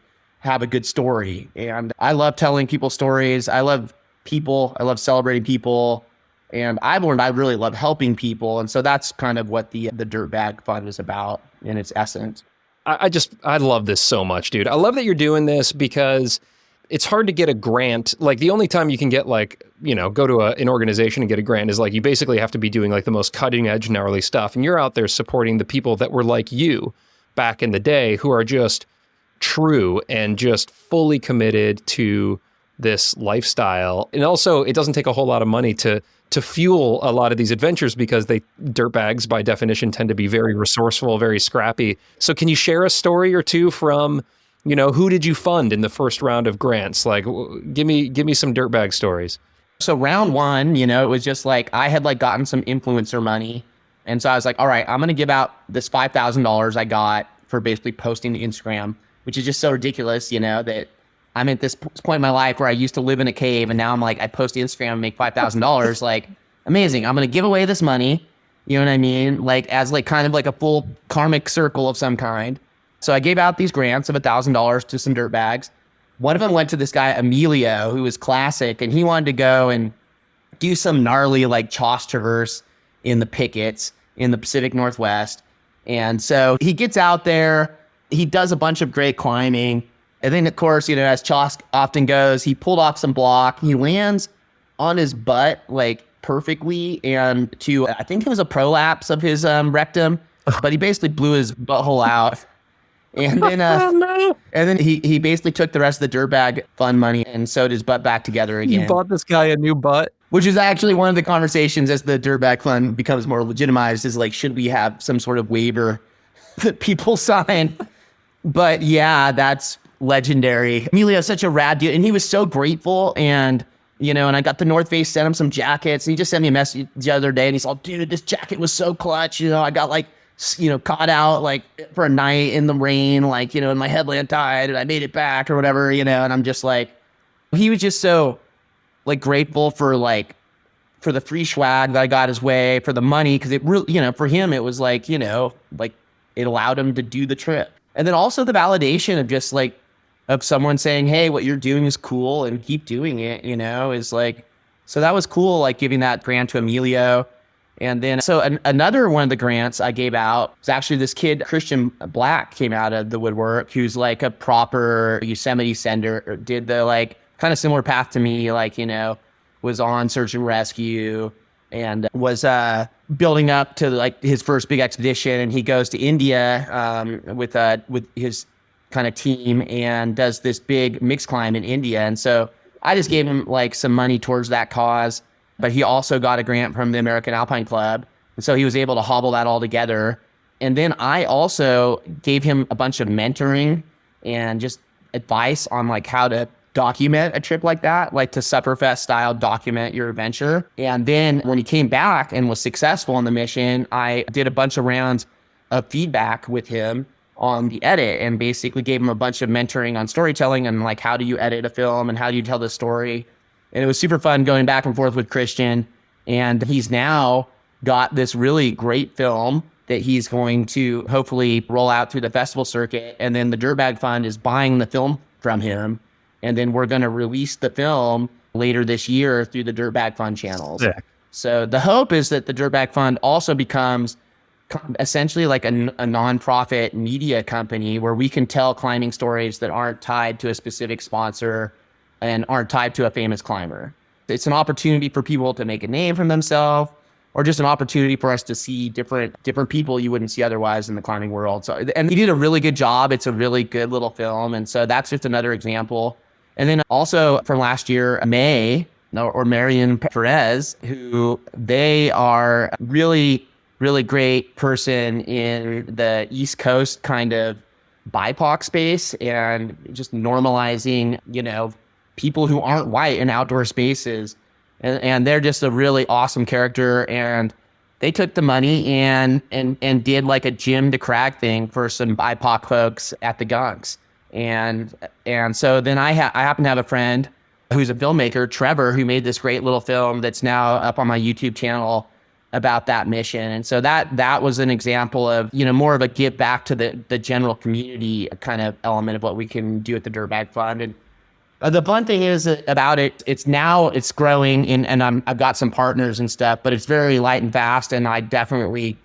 have a good story. And I love telling people stories. I love people. I love celebrating people. And I've learned I really love helping people. And so that's kind of what the Dirtbag Fund is about in its essence. I love this so much, dude. I love that you're doing this because it's hard to get a grant. Like the only time you can get like, you know, go to an organization and get a grant is like you basically have to be doing like the most cutting edge gnarly stuff. And you're out there supporting the people that were like you back in the day who are just true and just fully committed to this lifestyle. And also it doesn't take a whole lot of money to fuel a lot of these adventures because dirtbags by definition tend to be very resourceful, very scrappy. So can you share a story or two from, you know, who did you fund in the first round of grants? Like give me some dirtbag stories. So round one, you know, it was just like, I had like gotten some influencer money. And so I was like, all right, I'm going to give out this $5,000 I got for basically posting to Instagram, which is just so ridiculous, you know, that I'm at this point in my life where I used to live in a cave and now I'm like, I post to Instagram and make $5,000. Like, amazing. I'm going to give away this money. You know what I mean? Like as like kind of like a full karmic circle of some kind. So I gave out these grants of $1,000 to some dirtbags. One of them went to this guy, Emilio, who was classic. And he wanted to go and do some gnarly like Choss traverse in the Pickets in the Pacific Northwest. And so he gets out there, he does a bunch of great climbing. And then, of course, you know, as Choss often goes, he pulled off some block. He lands on his butt, like, perfectly. And I think it was a prolapse of his rectum, but he basically blew his butthole out. And then, and then he basically took the rest of the Dirtbag Fund money and sewed his butt back together again. You bought this guy a new butt? Which is actually one of the conversations as the Dirtbag Fund becomes more legitimized is like, should we have some sort of waiver that people sign? But yeah, that's legendary. Emilio's such a rad dude, and he was so grateful. And you know, and I got the North Face sent him some jackets, and he just sent me a message the other day, and he's all, dude, this jacket was so clutch. You know, I got like, you know, caught out like for a night in the rain, like, you know, and my headlamp died, and I made it back or whatever, you know. And I'm just like, he was just so like grateful for the free swag that I got his way, for the money, because it really, you know, for him it was like, you know, like it allowed him to do the trip. And then also the validation of just like, of someone saying, hey, what you're doing is cool and keep doing it, you know, is like, so that was cool, like giving that grant to Emilio. And then, so another one of the grants I gave out was actually this kid, Christian Black, came out of the woodwork, who's like a proper Yosemite sender, did the like kind of similar path to me, like, you know, was on search and rescue and was building up to like his first big expedition. And he goes to India with his kind of team and does this big mixed climb in India. And so I just gave him like some money towards that cause, but he also got a grant from the American Alpine Club. And so he was able to hobble that all together. And then I also gave him a bunch of mentoring and just advice on like how to document a trip like that, like to Supperfest style, document your adventure. And then when he came back and was successful on the mission, I did a bunch of rounds of feedback with him on the edit and basically gave him a bunch of mentoring on storytelling and like, how do you edit a film and how do you tell the story? And it was super fun going back and forth with Christian. And he's now got this really great film that he's going to hopefully roll out through the festival circuit. And then the Dirtbag Fund is buying the film from him. And then we're going to release the film later this year through the Dirtbag Fund channels. Yeah. So the hope is that the Dirtbag Fund also becomes essentially like a nonprofit media company where we can tell climbing stories that aren't tied to a specific sponsor and aren't tied to a famous climber. It's an opportunity for people to make a name for themselves, or just an opportunity for us to see different people you wouldn't see otherwise in the climbing world. So, and he did a really good job. It's a really good little film. And so that's just another example. And then also from last year, May or Marion Perez, who they are really great person in the East Coast kind of BIPOC space and just normalizing, you know, people who aren't white in outdoor spaces. And they're just a really awesome character. And they took the money and did like a Jim to Crag thing for some BIPOC folks at the Gunks. And so then I happen to have a friend who's a filmmaker, Trevor, who made this great little film that's now up on my YouTube channel about that mission. And so that was an example of, more of a give back to the general community kind of element of what we can do at the Dirtbag Fund. And the fun thing is about it, it's growing and I've got some partners and stuff, but it's very light and fast. And I definitely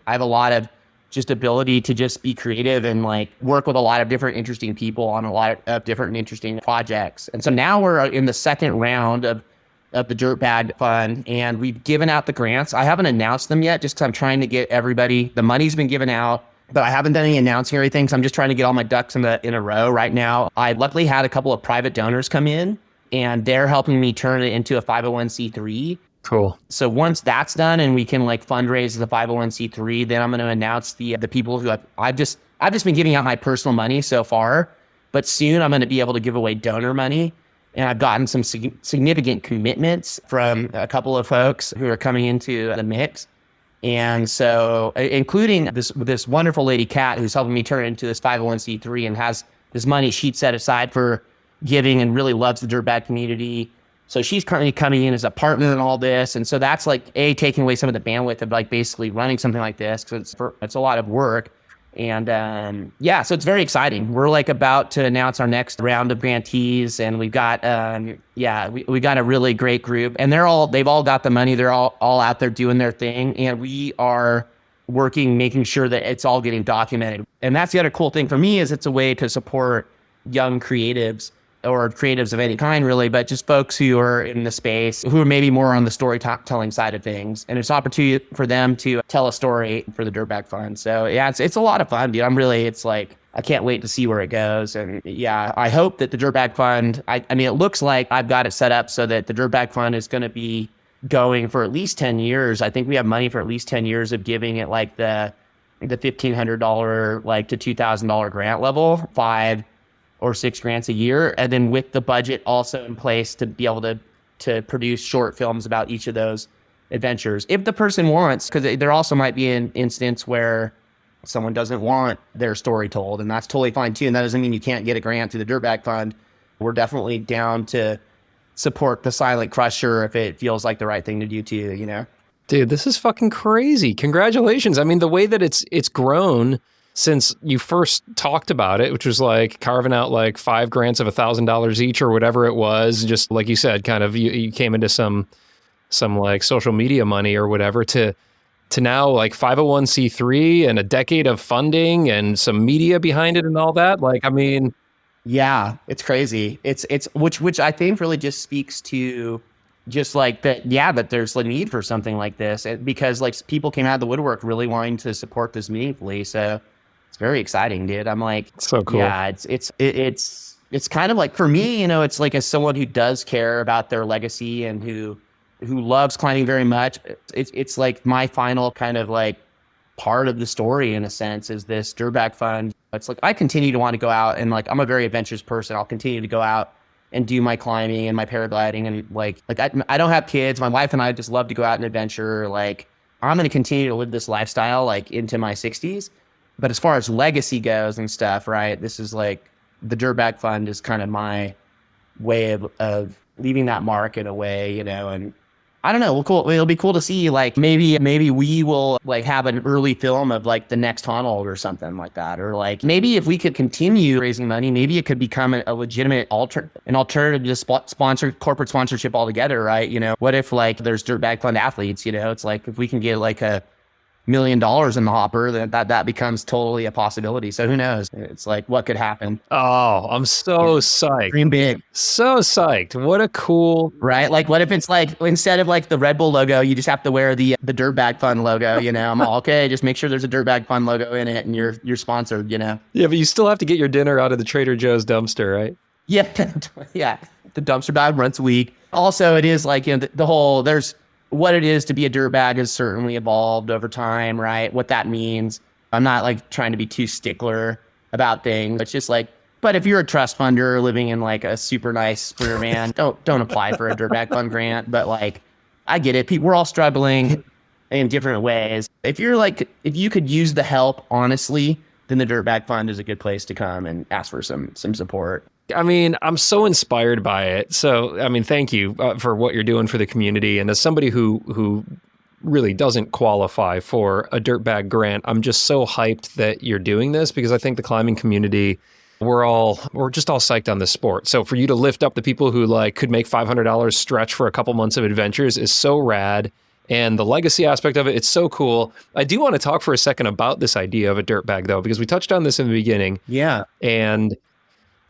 I have a lot of just ability to just be creative and like work with a lot of different interesting people on a lot of different interesting projects. And so now we're in the second round of the Dirtbag Fund, and we've given out the grants. I haven't announced them yet just because I'm trying to get everybody, the money's been given out, but I haven't done any announcing or anything. So I'm just trying to get all my ducks in a row right now. I luckily had a couple of private donors come in and they're helping me turn it into a 501c3. Cool. So once that's done and we can like fundraise as a 501c3, then I'm going to announce the people who I've just been giving out my personal money so far, but soon I'm going to be able to give away donor money. And I've gotten some significant commitments from a couple of folks who are coming into the mix. And so, including this wonderful lady, Kat, who's helping me turn it into this 501c3 and has this money she'd set aside for giving and really loves the dirtbag community. So she's currently coming in as a partner in all this. And so that's like, taking away some of the bandwidth of like basically running something like this because it's a lot of work. And so it's very exciting. We're like about to announce our next round of grantees, and we've got we got a really great group, and they've all got the money. They're all out there doing their thing, and we are working, making sure that it's all getting documented. And that's the other cool thing for me is it's a way to support young creatives or creatives of any kind really, but just folks who are in the space, who are maybe more on the storytelling side of things. And it's an opportunity for them to tell a story for the Dirtbag Fund. So yeah, it's a lot of fun, dude. It's like, I can't wait to see where it goes. And yeah, I hope that the Dirtbag Fund, I mean, it looks like I've got it set up so that the Dirtbag Fund is going to be going for at least 10 years. I think we have money for at least 10 years of giving it like the $1,500 like to $2,000 grant level, 5 or 6 grants a year, and then with the budget also in place to be able to produce short films about each of those adventures. If the person wants, because there also might be an instance where someone doesn't want their story told, and that's totally fine too, and that doesn't mean you can't get a grant through the Dirtbag Fund. We're definitely down to support the silent crusher if it feels like the right thing to do too, Dude, this is fucking crazy. Congratulations. I mean, the way that it's grown since you first talked about it, which was like carving out like 5 grants of $1,000 each or whatever it was, just like you said, kind of you came into some like social media money or whatever to now like 501c3 and a decade of funding and some media behind it and all that. Like, I mean, yeah, it's crazy. It's which I think really just speaks to just like that. Yeah, that there's a need for something like this because like people came out of the woodwork really wanting to support this meaningfully. So it's very exciting, dude. I'm like, so cool. Yeah, it's kind of like for me, it's like as someone who does care about their legacy and who loves climbing very much. It's like my final kind of like part of the story in a sense is this Dirtbag Fund. It's like I continue to want to go out and like I'm a very adventurous person. I'll continue to go out and do my climbing and my paragliding and like I don't have kids. My wife and I just love to go out and adventure. Like I'm going to continue to live this lifestyle like into my 60s. But as far as legacy goes and stuff, right, this is like the Dirtbag Fund is kind of my way of leaving that mark in a way, and I don't know. Cool. It'll be cool to see like maybe we will like have an early film of like the next Honnold or something like that. Or like maybe if we could continue raising money, maybe it could become a legitimate alternative to corporate sponsorship altogether, right? What if like there's Dirtbag Fund athletes, it's like if we can get like $1 million in the hopper, that becomes totally a possibility. So who knows? It's like what could happen. Oh, I'm so psyched. Dream big. So psyched. What a cool, right? Like what if it's like instead of like the Red Bull logo, you just have to wear the Dirtbag Fund logo, I'm all okay, just make sure there's a Dirtbag Fund logo in it and you're sponsored, Yeah, but you still have to get your dinner out of the Trader Joe's dumpster, right? Yeah. Yeah. The dumpster dive once a week. Also, it is like, the whole, there's what it is to be a dirtbag has certainly evolved over time, right? What that means. I'm not like trying to be too stickler about things. It's just like, but if you're a trust funder living in like a super nice sprinter van, don't apply for a Dirtbag Fund grant. But like, I get it. We're all struggling in different ways. If you could use the help honestly, then the Dirtbag Fund is a good place to come and ask for some support. I mean, I'm so inspired by it. So, I mean, thank you for what you're doing for the community. And as somebody who really doesn't qualify for a Dirtbag grant, I'm just so hyped that you're doing this, because I think the climbing community, we're just all psyched on this sport. So for you to lift up the people who like could make $500 stretch for a couple months of adventures is so rad. And the legacy aspect of it, it's so cool. I do want to talk for a second about this idea of a dirtbag, though, because we touched on this in the beginning. Yeah. And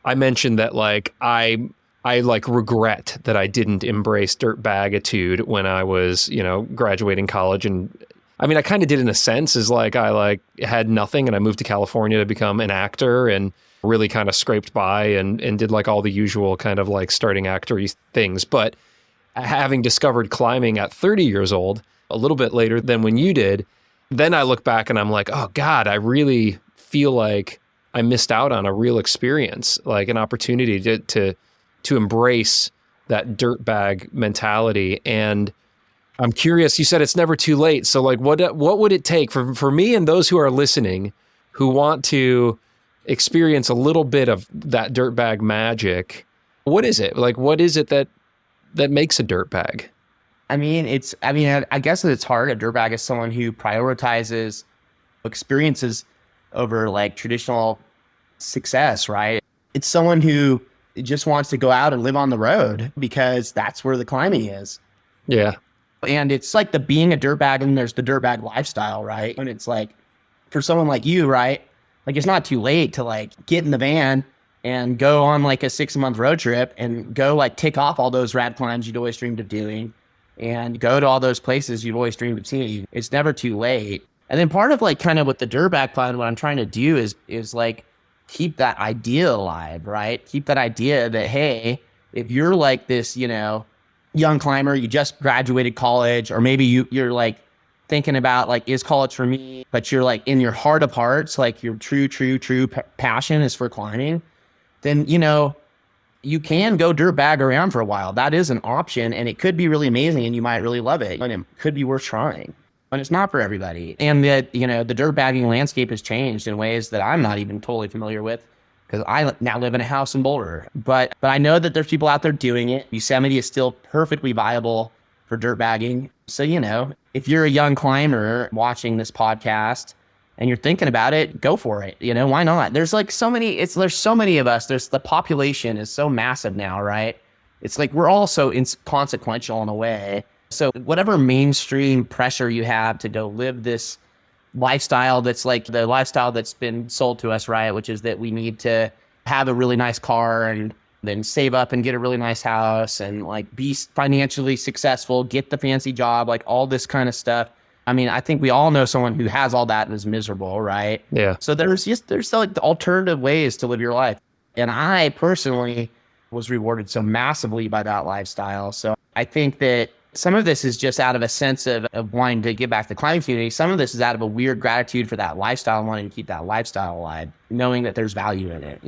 I mentioned that like I like regret that I didn't embrace dirtbagitude when I was, graduating college. And I mean, I kind of did in a sense, is like I like had nothing and I moved to California to become an actor and really kind of scraped by and did like all the usual kind of like starting actor-y things. But having discovered climbing at 30 years old, a little bit later than when you did, then I look back and I'm like, oh God, I really feel like I missed out on a real experience, like an opportunity to embrace that dirtbag mentality. And I'm curious, you said it's never too late. So like, what would it take for me and those who are listening who want to experience a little bit of that dirtbag magic? What is it? Like, what is it that makes a dirtbag? I guess that it's hard. A dirtbag is someone who prioritizes experiences over like traditional success, right? It's someone who just wants to go out and live on the road because that's where the climbing is. Yeah. And it's like the being a dirtbag, and there's the dirtbag lifestyle, right? And it's like, for someone like you, right? Like, it's not too late to like get in the van and go on like a 6-month road trip and go like tick off all those rad climbs you'd always dreamed of doing and go to all those places you've always dreamed of seeing. It's never too late. And then part of like kind of with the Dirtbag Fund, what I'm trying to do is like keep that idea alive, right? Keep that idea that, hey, if you're like this, young climber, you just graduated college, or maybe you're like thinking about like, is college for me? But you're like in your heart of hearts, like your true passion is for climbing, then, you can go dirtbag around for a while. That is an option, and it could be really amazing, and you might really love it, and it could be worth trying. But it's not for everybody. And that, the dirtbagging landscape has changed in ways that I'm not even totally familiar with, because I now live in a house in Boulder. But I know that there's people out there doing it. Yosemite is still perfectly viable for dirtbagging. So, if you're a young climber watching this podcast and you're thinking about it, go for it. Why not? There's like there's so many of us. The population is so massive now, right? It's like we're all so inconsequential in a way. So whatever mainstream pressure you have to go live this lifestyle, that's like the lifestyle that's been sold to us, right? Which is that we need to have a really nice car and then save up and get a really nice house and like be financially successful, get the fancy job, like all this kind of stuff. I think we all know someone who has all that and is miserable, right? Yeah. So there's like the alternative ways to live your life. And I personally was rewarded so massively by that lifestyle. So I think that some of this is just out of a sense of wanting to give back to the climbing community. Some of this is out of a weird gratitude for that lifestyle and wanting to keep that lifestyle alive, knowing that there's value in it,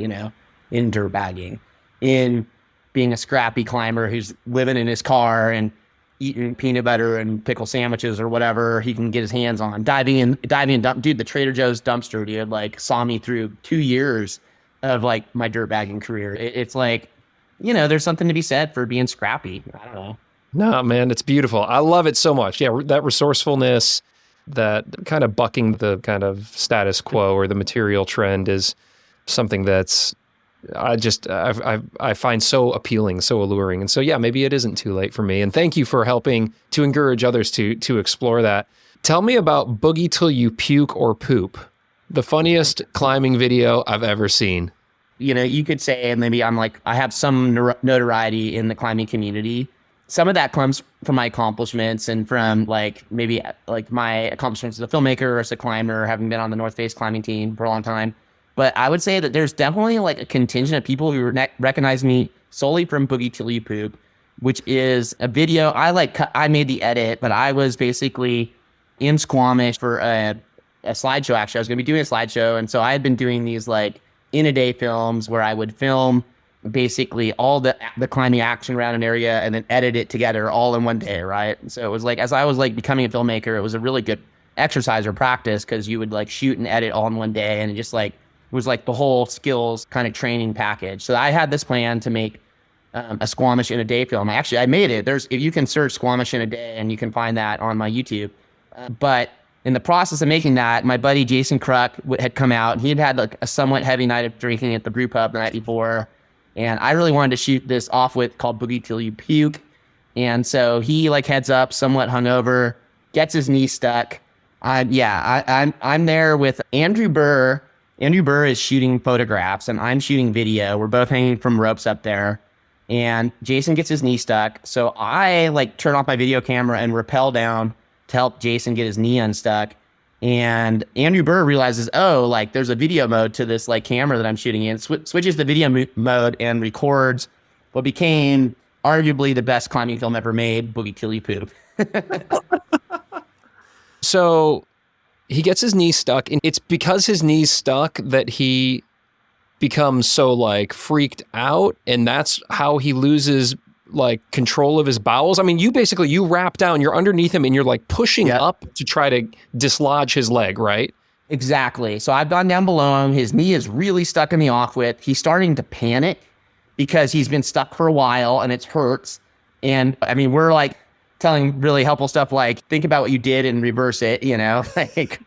in dirtbagging, in being a scrappy climber who's living in his car and eating peanut butter and pickle sandwiches or whatever he can get his hands on, diving in, dude, the Trader Joe's dumpster, dude, like saw me through 2 years of like my dirtbagging career. It's like, there's something to be said for being scrappy. I don't know. No, man, it's beautiful. I love it so much. Yeah, that resourcefulness, that kind of bucking the kind of status quo or the material trend is something that's I find so appealing, so alluring. And so, yeah, maybe it isn't too late for me. And thank you for helping to encourage others to explore that. Tell me about Boogie Till You Puke or Poop, the funniest climbing video I've ever seen. You could say, and maybe I have some notoriety in the climbing community. Some of that comes from my accomplishments and from maybe my accomplishments as a filmmaker or as a climber, having been on the North Face climbing team for a long time. But I would say that there's definitely like a contingent of people who recognize me solely from Boogie Till You Poop, which is a video. I made the edit, but I was basically in Squamish for a slideshow. Actually, I was going to be doing a slideshow. And so I had been doing these in a day films where I would film basically all the climbing action around an area and then edit it together all in one day, right? So it was like, as I was becoming a filmmaker, it was a really good exercise or practice, because you would shoot and edit all in one day, and it just was the whole skills kind of training package. So I had this plan to make a Squamish in a day film. I made it. If you can search Squamish in a day, and you can find that on my YouTube. But in the process of making that, my buddy Jason Kruk had come out. He had like a somewhat heavy night of drinking at the brew pub the night before. And I really wanted to shoot this off with called Boogie Till You Puke. And so he like heads up, somewhat hungover, gets his knee stuck. I'm there with Andrew Burr. Andrew Burr is shooting photographs and I'm shooting video. We're both hanging from ropes up there. And Jason gets his knee stuck. So I like turn off my video camera and rappel down to help Jason get his knee unstuck. And Andrew Burr realizes, oh, like there's a video mode to this like camera that I'm shooting in. Switches the video mode and records what became arguably the best climbing film ever made, Boogie Till You Poop. So he gets his knee stuck, and it's because his knee's stuck that he becomes so like freaked out, and that's how he loses like control of his bowels. I mean, you wrap down, you're underneath him, and you're like pushing up to try to dislodge his leg, right? Exactly. So I've gone down below him. His knee is really stuck in the off-width. He's starting to panic because he's been stuck for a while and it hurts. And I mean, we're like telling really helpful stuff like, think about what you did and reverse it, you know, like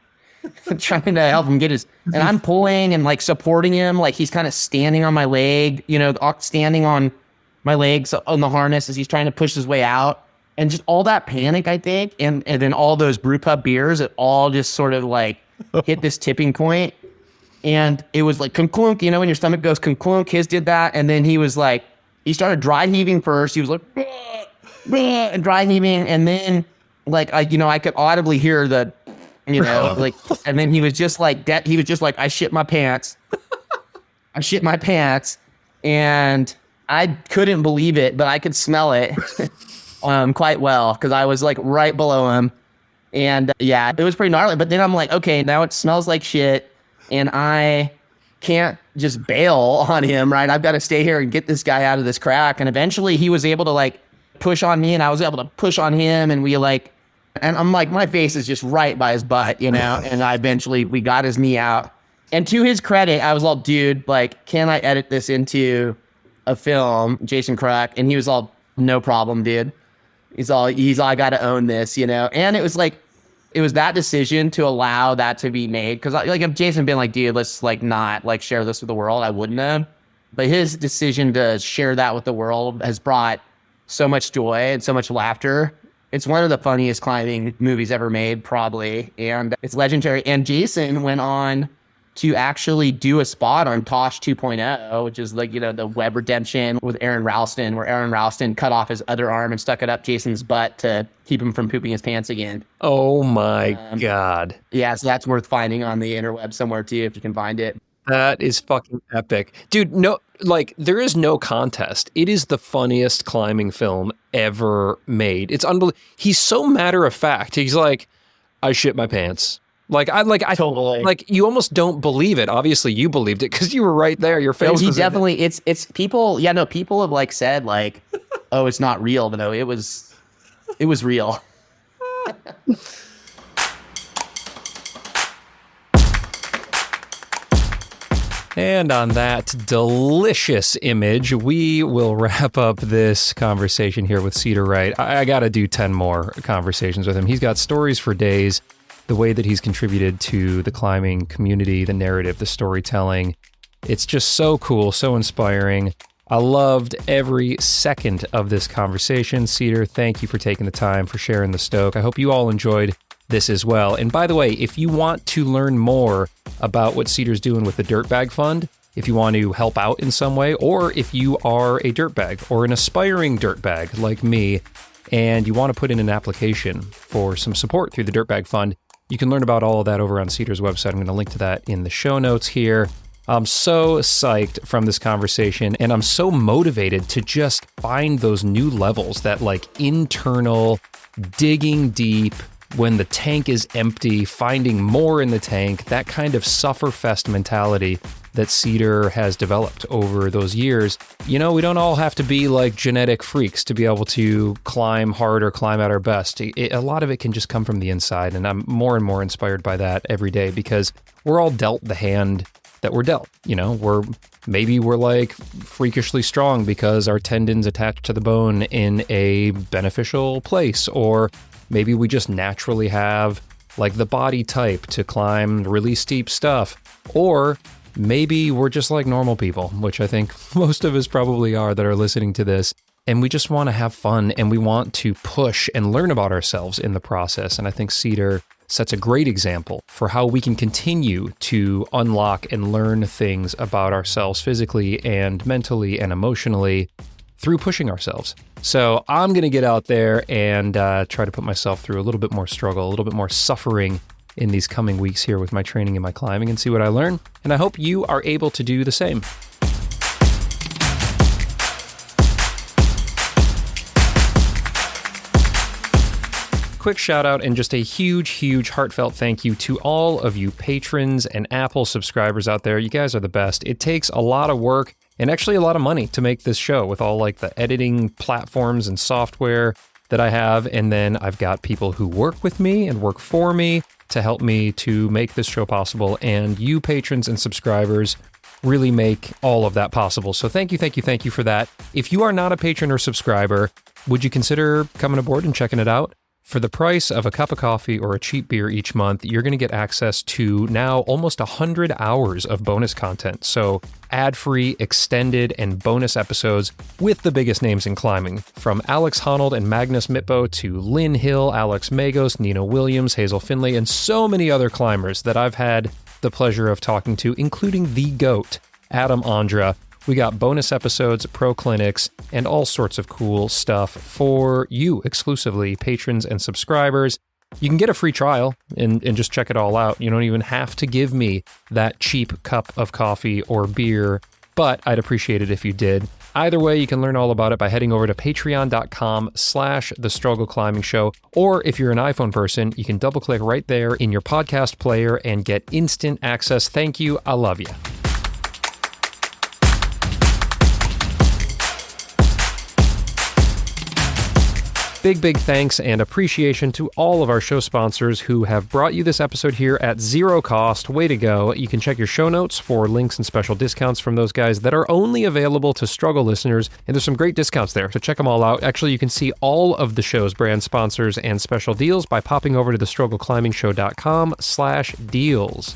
trying to help him get his, and I'm pulling and like supporting him. Like he's kind of standing on my leg, you know, standing on my legs on the harness as he's trying to push his way out. And just all that panic, I think, and then all those brew pub beers, it all just sort of like hit this tipping point. And it was like clunk, you know, when your stomach goes clunk, his did that. And then he was like, he started dry heaving first. He was like, and dry heaving. And then like, I could audibly hear the, you know, like, and then he was just like, I shit my pants. I shit my pants. And I couldn't believe it, but I could smell it quite well because I was like right below him. And yeah, it was pretty gnarly. But then I'm like, okay, now it smells like shit. And I can't just bail on him, right? I've got to stay here and get this guy out of this crack. And eventually he was able to like push on me and I was able to push on him. And and I'm like, my face is just right by his butt, you know? And we got his knee out. And to his credit, I was all, dude, like, can I edit this into a film, Jason Kruk? And he was all, no problem, dude. He's all, I got to own this, you know? And it was like, it was that decision to allow that to be made. Cause like if Jason been like, dude, let's like not like share this with the world, I wouldn't have. But his decision to share that with the world has brought so much joy and so much laughter. It's one of the funniest climbing movies ever made, probably. And it's legendary. And Jason went on to actually do a spot on Tosh 2.0, which is like, you know, the web redemption with Aaron Ralston, where Aaron Ralston cut off his other arm and stuck it up Jason's butt to keep him from pooping his pants again. Oh my God. Yeah, so that's worth finding on the interweb somewhere too, if you can find it. That is fucking epic. Dude, no, like, there is no contest. It is the funniest climbing film ever made. It's unbelievable. He's so matter of fact. He's like, I shit my pants. I totally. Like, you almost don't believe it. Obviously, you believed it because you were right there. Your face. No, he was definitely. It's people. Yeah, no, people have like said like, oh, it's not real, but no, it was real. And on that delicious image, we will wrap up this conversation here with Cedar Wright. I got to do 10 more conversations with him. He's got stories for days. The way that he's contributed to the climbing community, the narrative, the storytelling. It's just so cool, so inspiring. I loved every second of this conversation. Cedar, thank you for taking the time, for sharing the stoke. I hope you all enjoyed this as well. And by the way, if you want to learn more about what Cedar's doing with the Dirtbag Fund, if you want to help out in some way, or if you are a dirtbag or an aspiring dirtbag like me, and you want to put in an application for some support through the Dirtbag Fund, you can learn about all of that over on Cedar's website. I'm going to link to that in the show notes here. I'm so psyched from this conversation, and I'm so motivated to just find those new levels, that like internal digging deep when the tank is empty, finding more in the tank, that kind of sufferfest mentality that Cedar has developed over those years. You know, we don't all have to be like genetic freaks to be able to climb hard or climb at our best. A lot of it can just come from the inside, and I'm more and more inspired by that every day because we're all dealt the hand that we're dealt. Maybe we're like freakishly strong because our tendons attach to the bone in a beneficial place, or maybe we just naturally have like the body type to climb really steep stuff, or maybe we're just like normal people, which I think most of us probably are that are listening to this, and we just want to have fun and we want to push and learn about ourselves in the process. And I think Cedar sets a great example for how we can continue to unlock and learn things about ourselves physically and mentally and emotionally through pushing ourselves. So I'm going to get out there and try to put myself through a little bit more struggle, a little bit more suffering in these coming weeks here with my training and my climbing, and see what I learn. And I hope you are able to do the same. Quick shout out and just a huge heartfelt thank you to all of you patrons and Apple subscribers out there. You guys are the best. It takes a lot of work and actually a lot of money to make this show with all like the editing platforms and software that I have. And then I've got people who work with me and work for me to help me to make this show possible. And you patrons and subscribers really make all of that possible. So thank you for that. If you are not a patron or subscriber, would you consider coming aboard and checking it out? For the price of a cup of coffee or a cheap beer each month, you're going to get access to now almost 100 hours of bonus content. So ad-free, extended, and bonus episodes with the biggest names in climbing. From Alex Honnold and Magnus Mitbo to Lynn Hill, Alex Magos, Nina Williams, Hazel Findlay, and so many other climbers that I've had the pleasure of talking to, including the GOAT, Adam Ondra. We got bonus episodes, pro clinics, and all sorts of cool stuff for you exclusively, patrons and subscribers. You can get a free trial and just check it all out. You don't even have to give me that cheap cup of coffee or beer, but I'd appreciate it if you did. Either way, you can learn all about it by heading over to patreon.com/The Struggle Climbing Show. Or if you're an iPhone person, you can double click right there in your podcast player and get instant access. Thank you. I love you. Big thanks and appreciation to all of our show sponsors who have brought you this episode here at zero cost. Way to go. You can check your show notes for links and special discounts from those guys that are only available to Struggle listeners, and there's some great discounts there, so check them all out. Actually, you can see all of the show's brand sponsors and special deals by popping over to thestruggleclimbing.com/deals.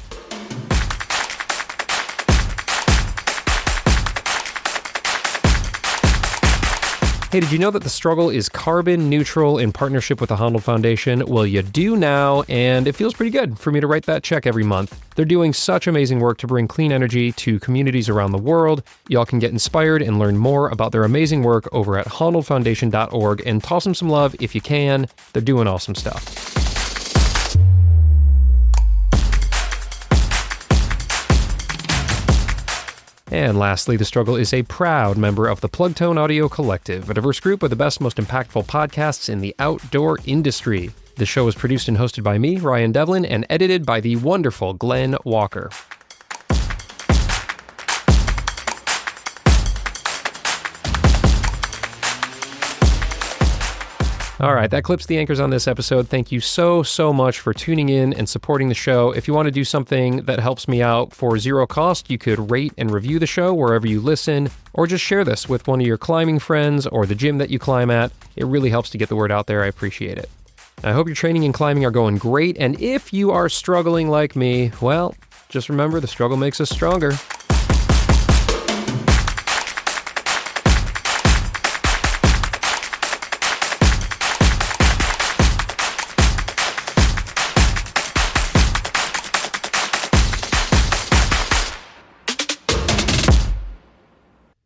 Hey, did you know that The Struggle is carbon neutral in partnership with the Honnold Foundation? Well, you do now, and it feels pretty good for me to write that check every month. They're doing such amazing work to bring clean energy to communities around the world. Y'all can get inspired and learn more about their amazing work over at honnoldfoundation.org, and toss them some love if you can. They're doing awesome stuff. And lastly, The Struggle is a proud member of the Plugtone Audio Collective, a diverse group of the best, most impactful podcasts in the outdoor industry. The show is produced and hosted by me, Ryan Devlin, and edited by the wonderful Glenn Walker. All right, that clips the anchors on this episode. Thank you so much for tuning in and supporting the show. If you want to do something that helps me out for zero cost, you could rate and review the show wherever you listen, or just share this with one of your climbing friends or the gym that you climb at. It really helps to get the word out there. I appreciate it. I hope your training and climbing are going great, and if you are struggling like me, well, just remember the struggle makes us stronger.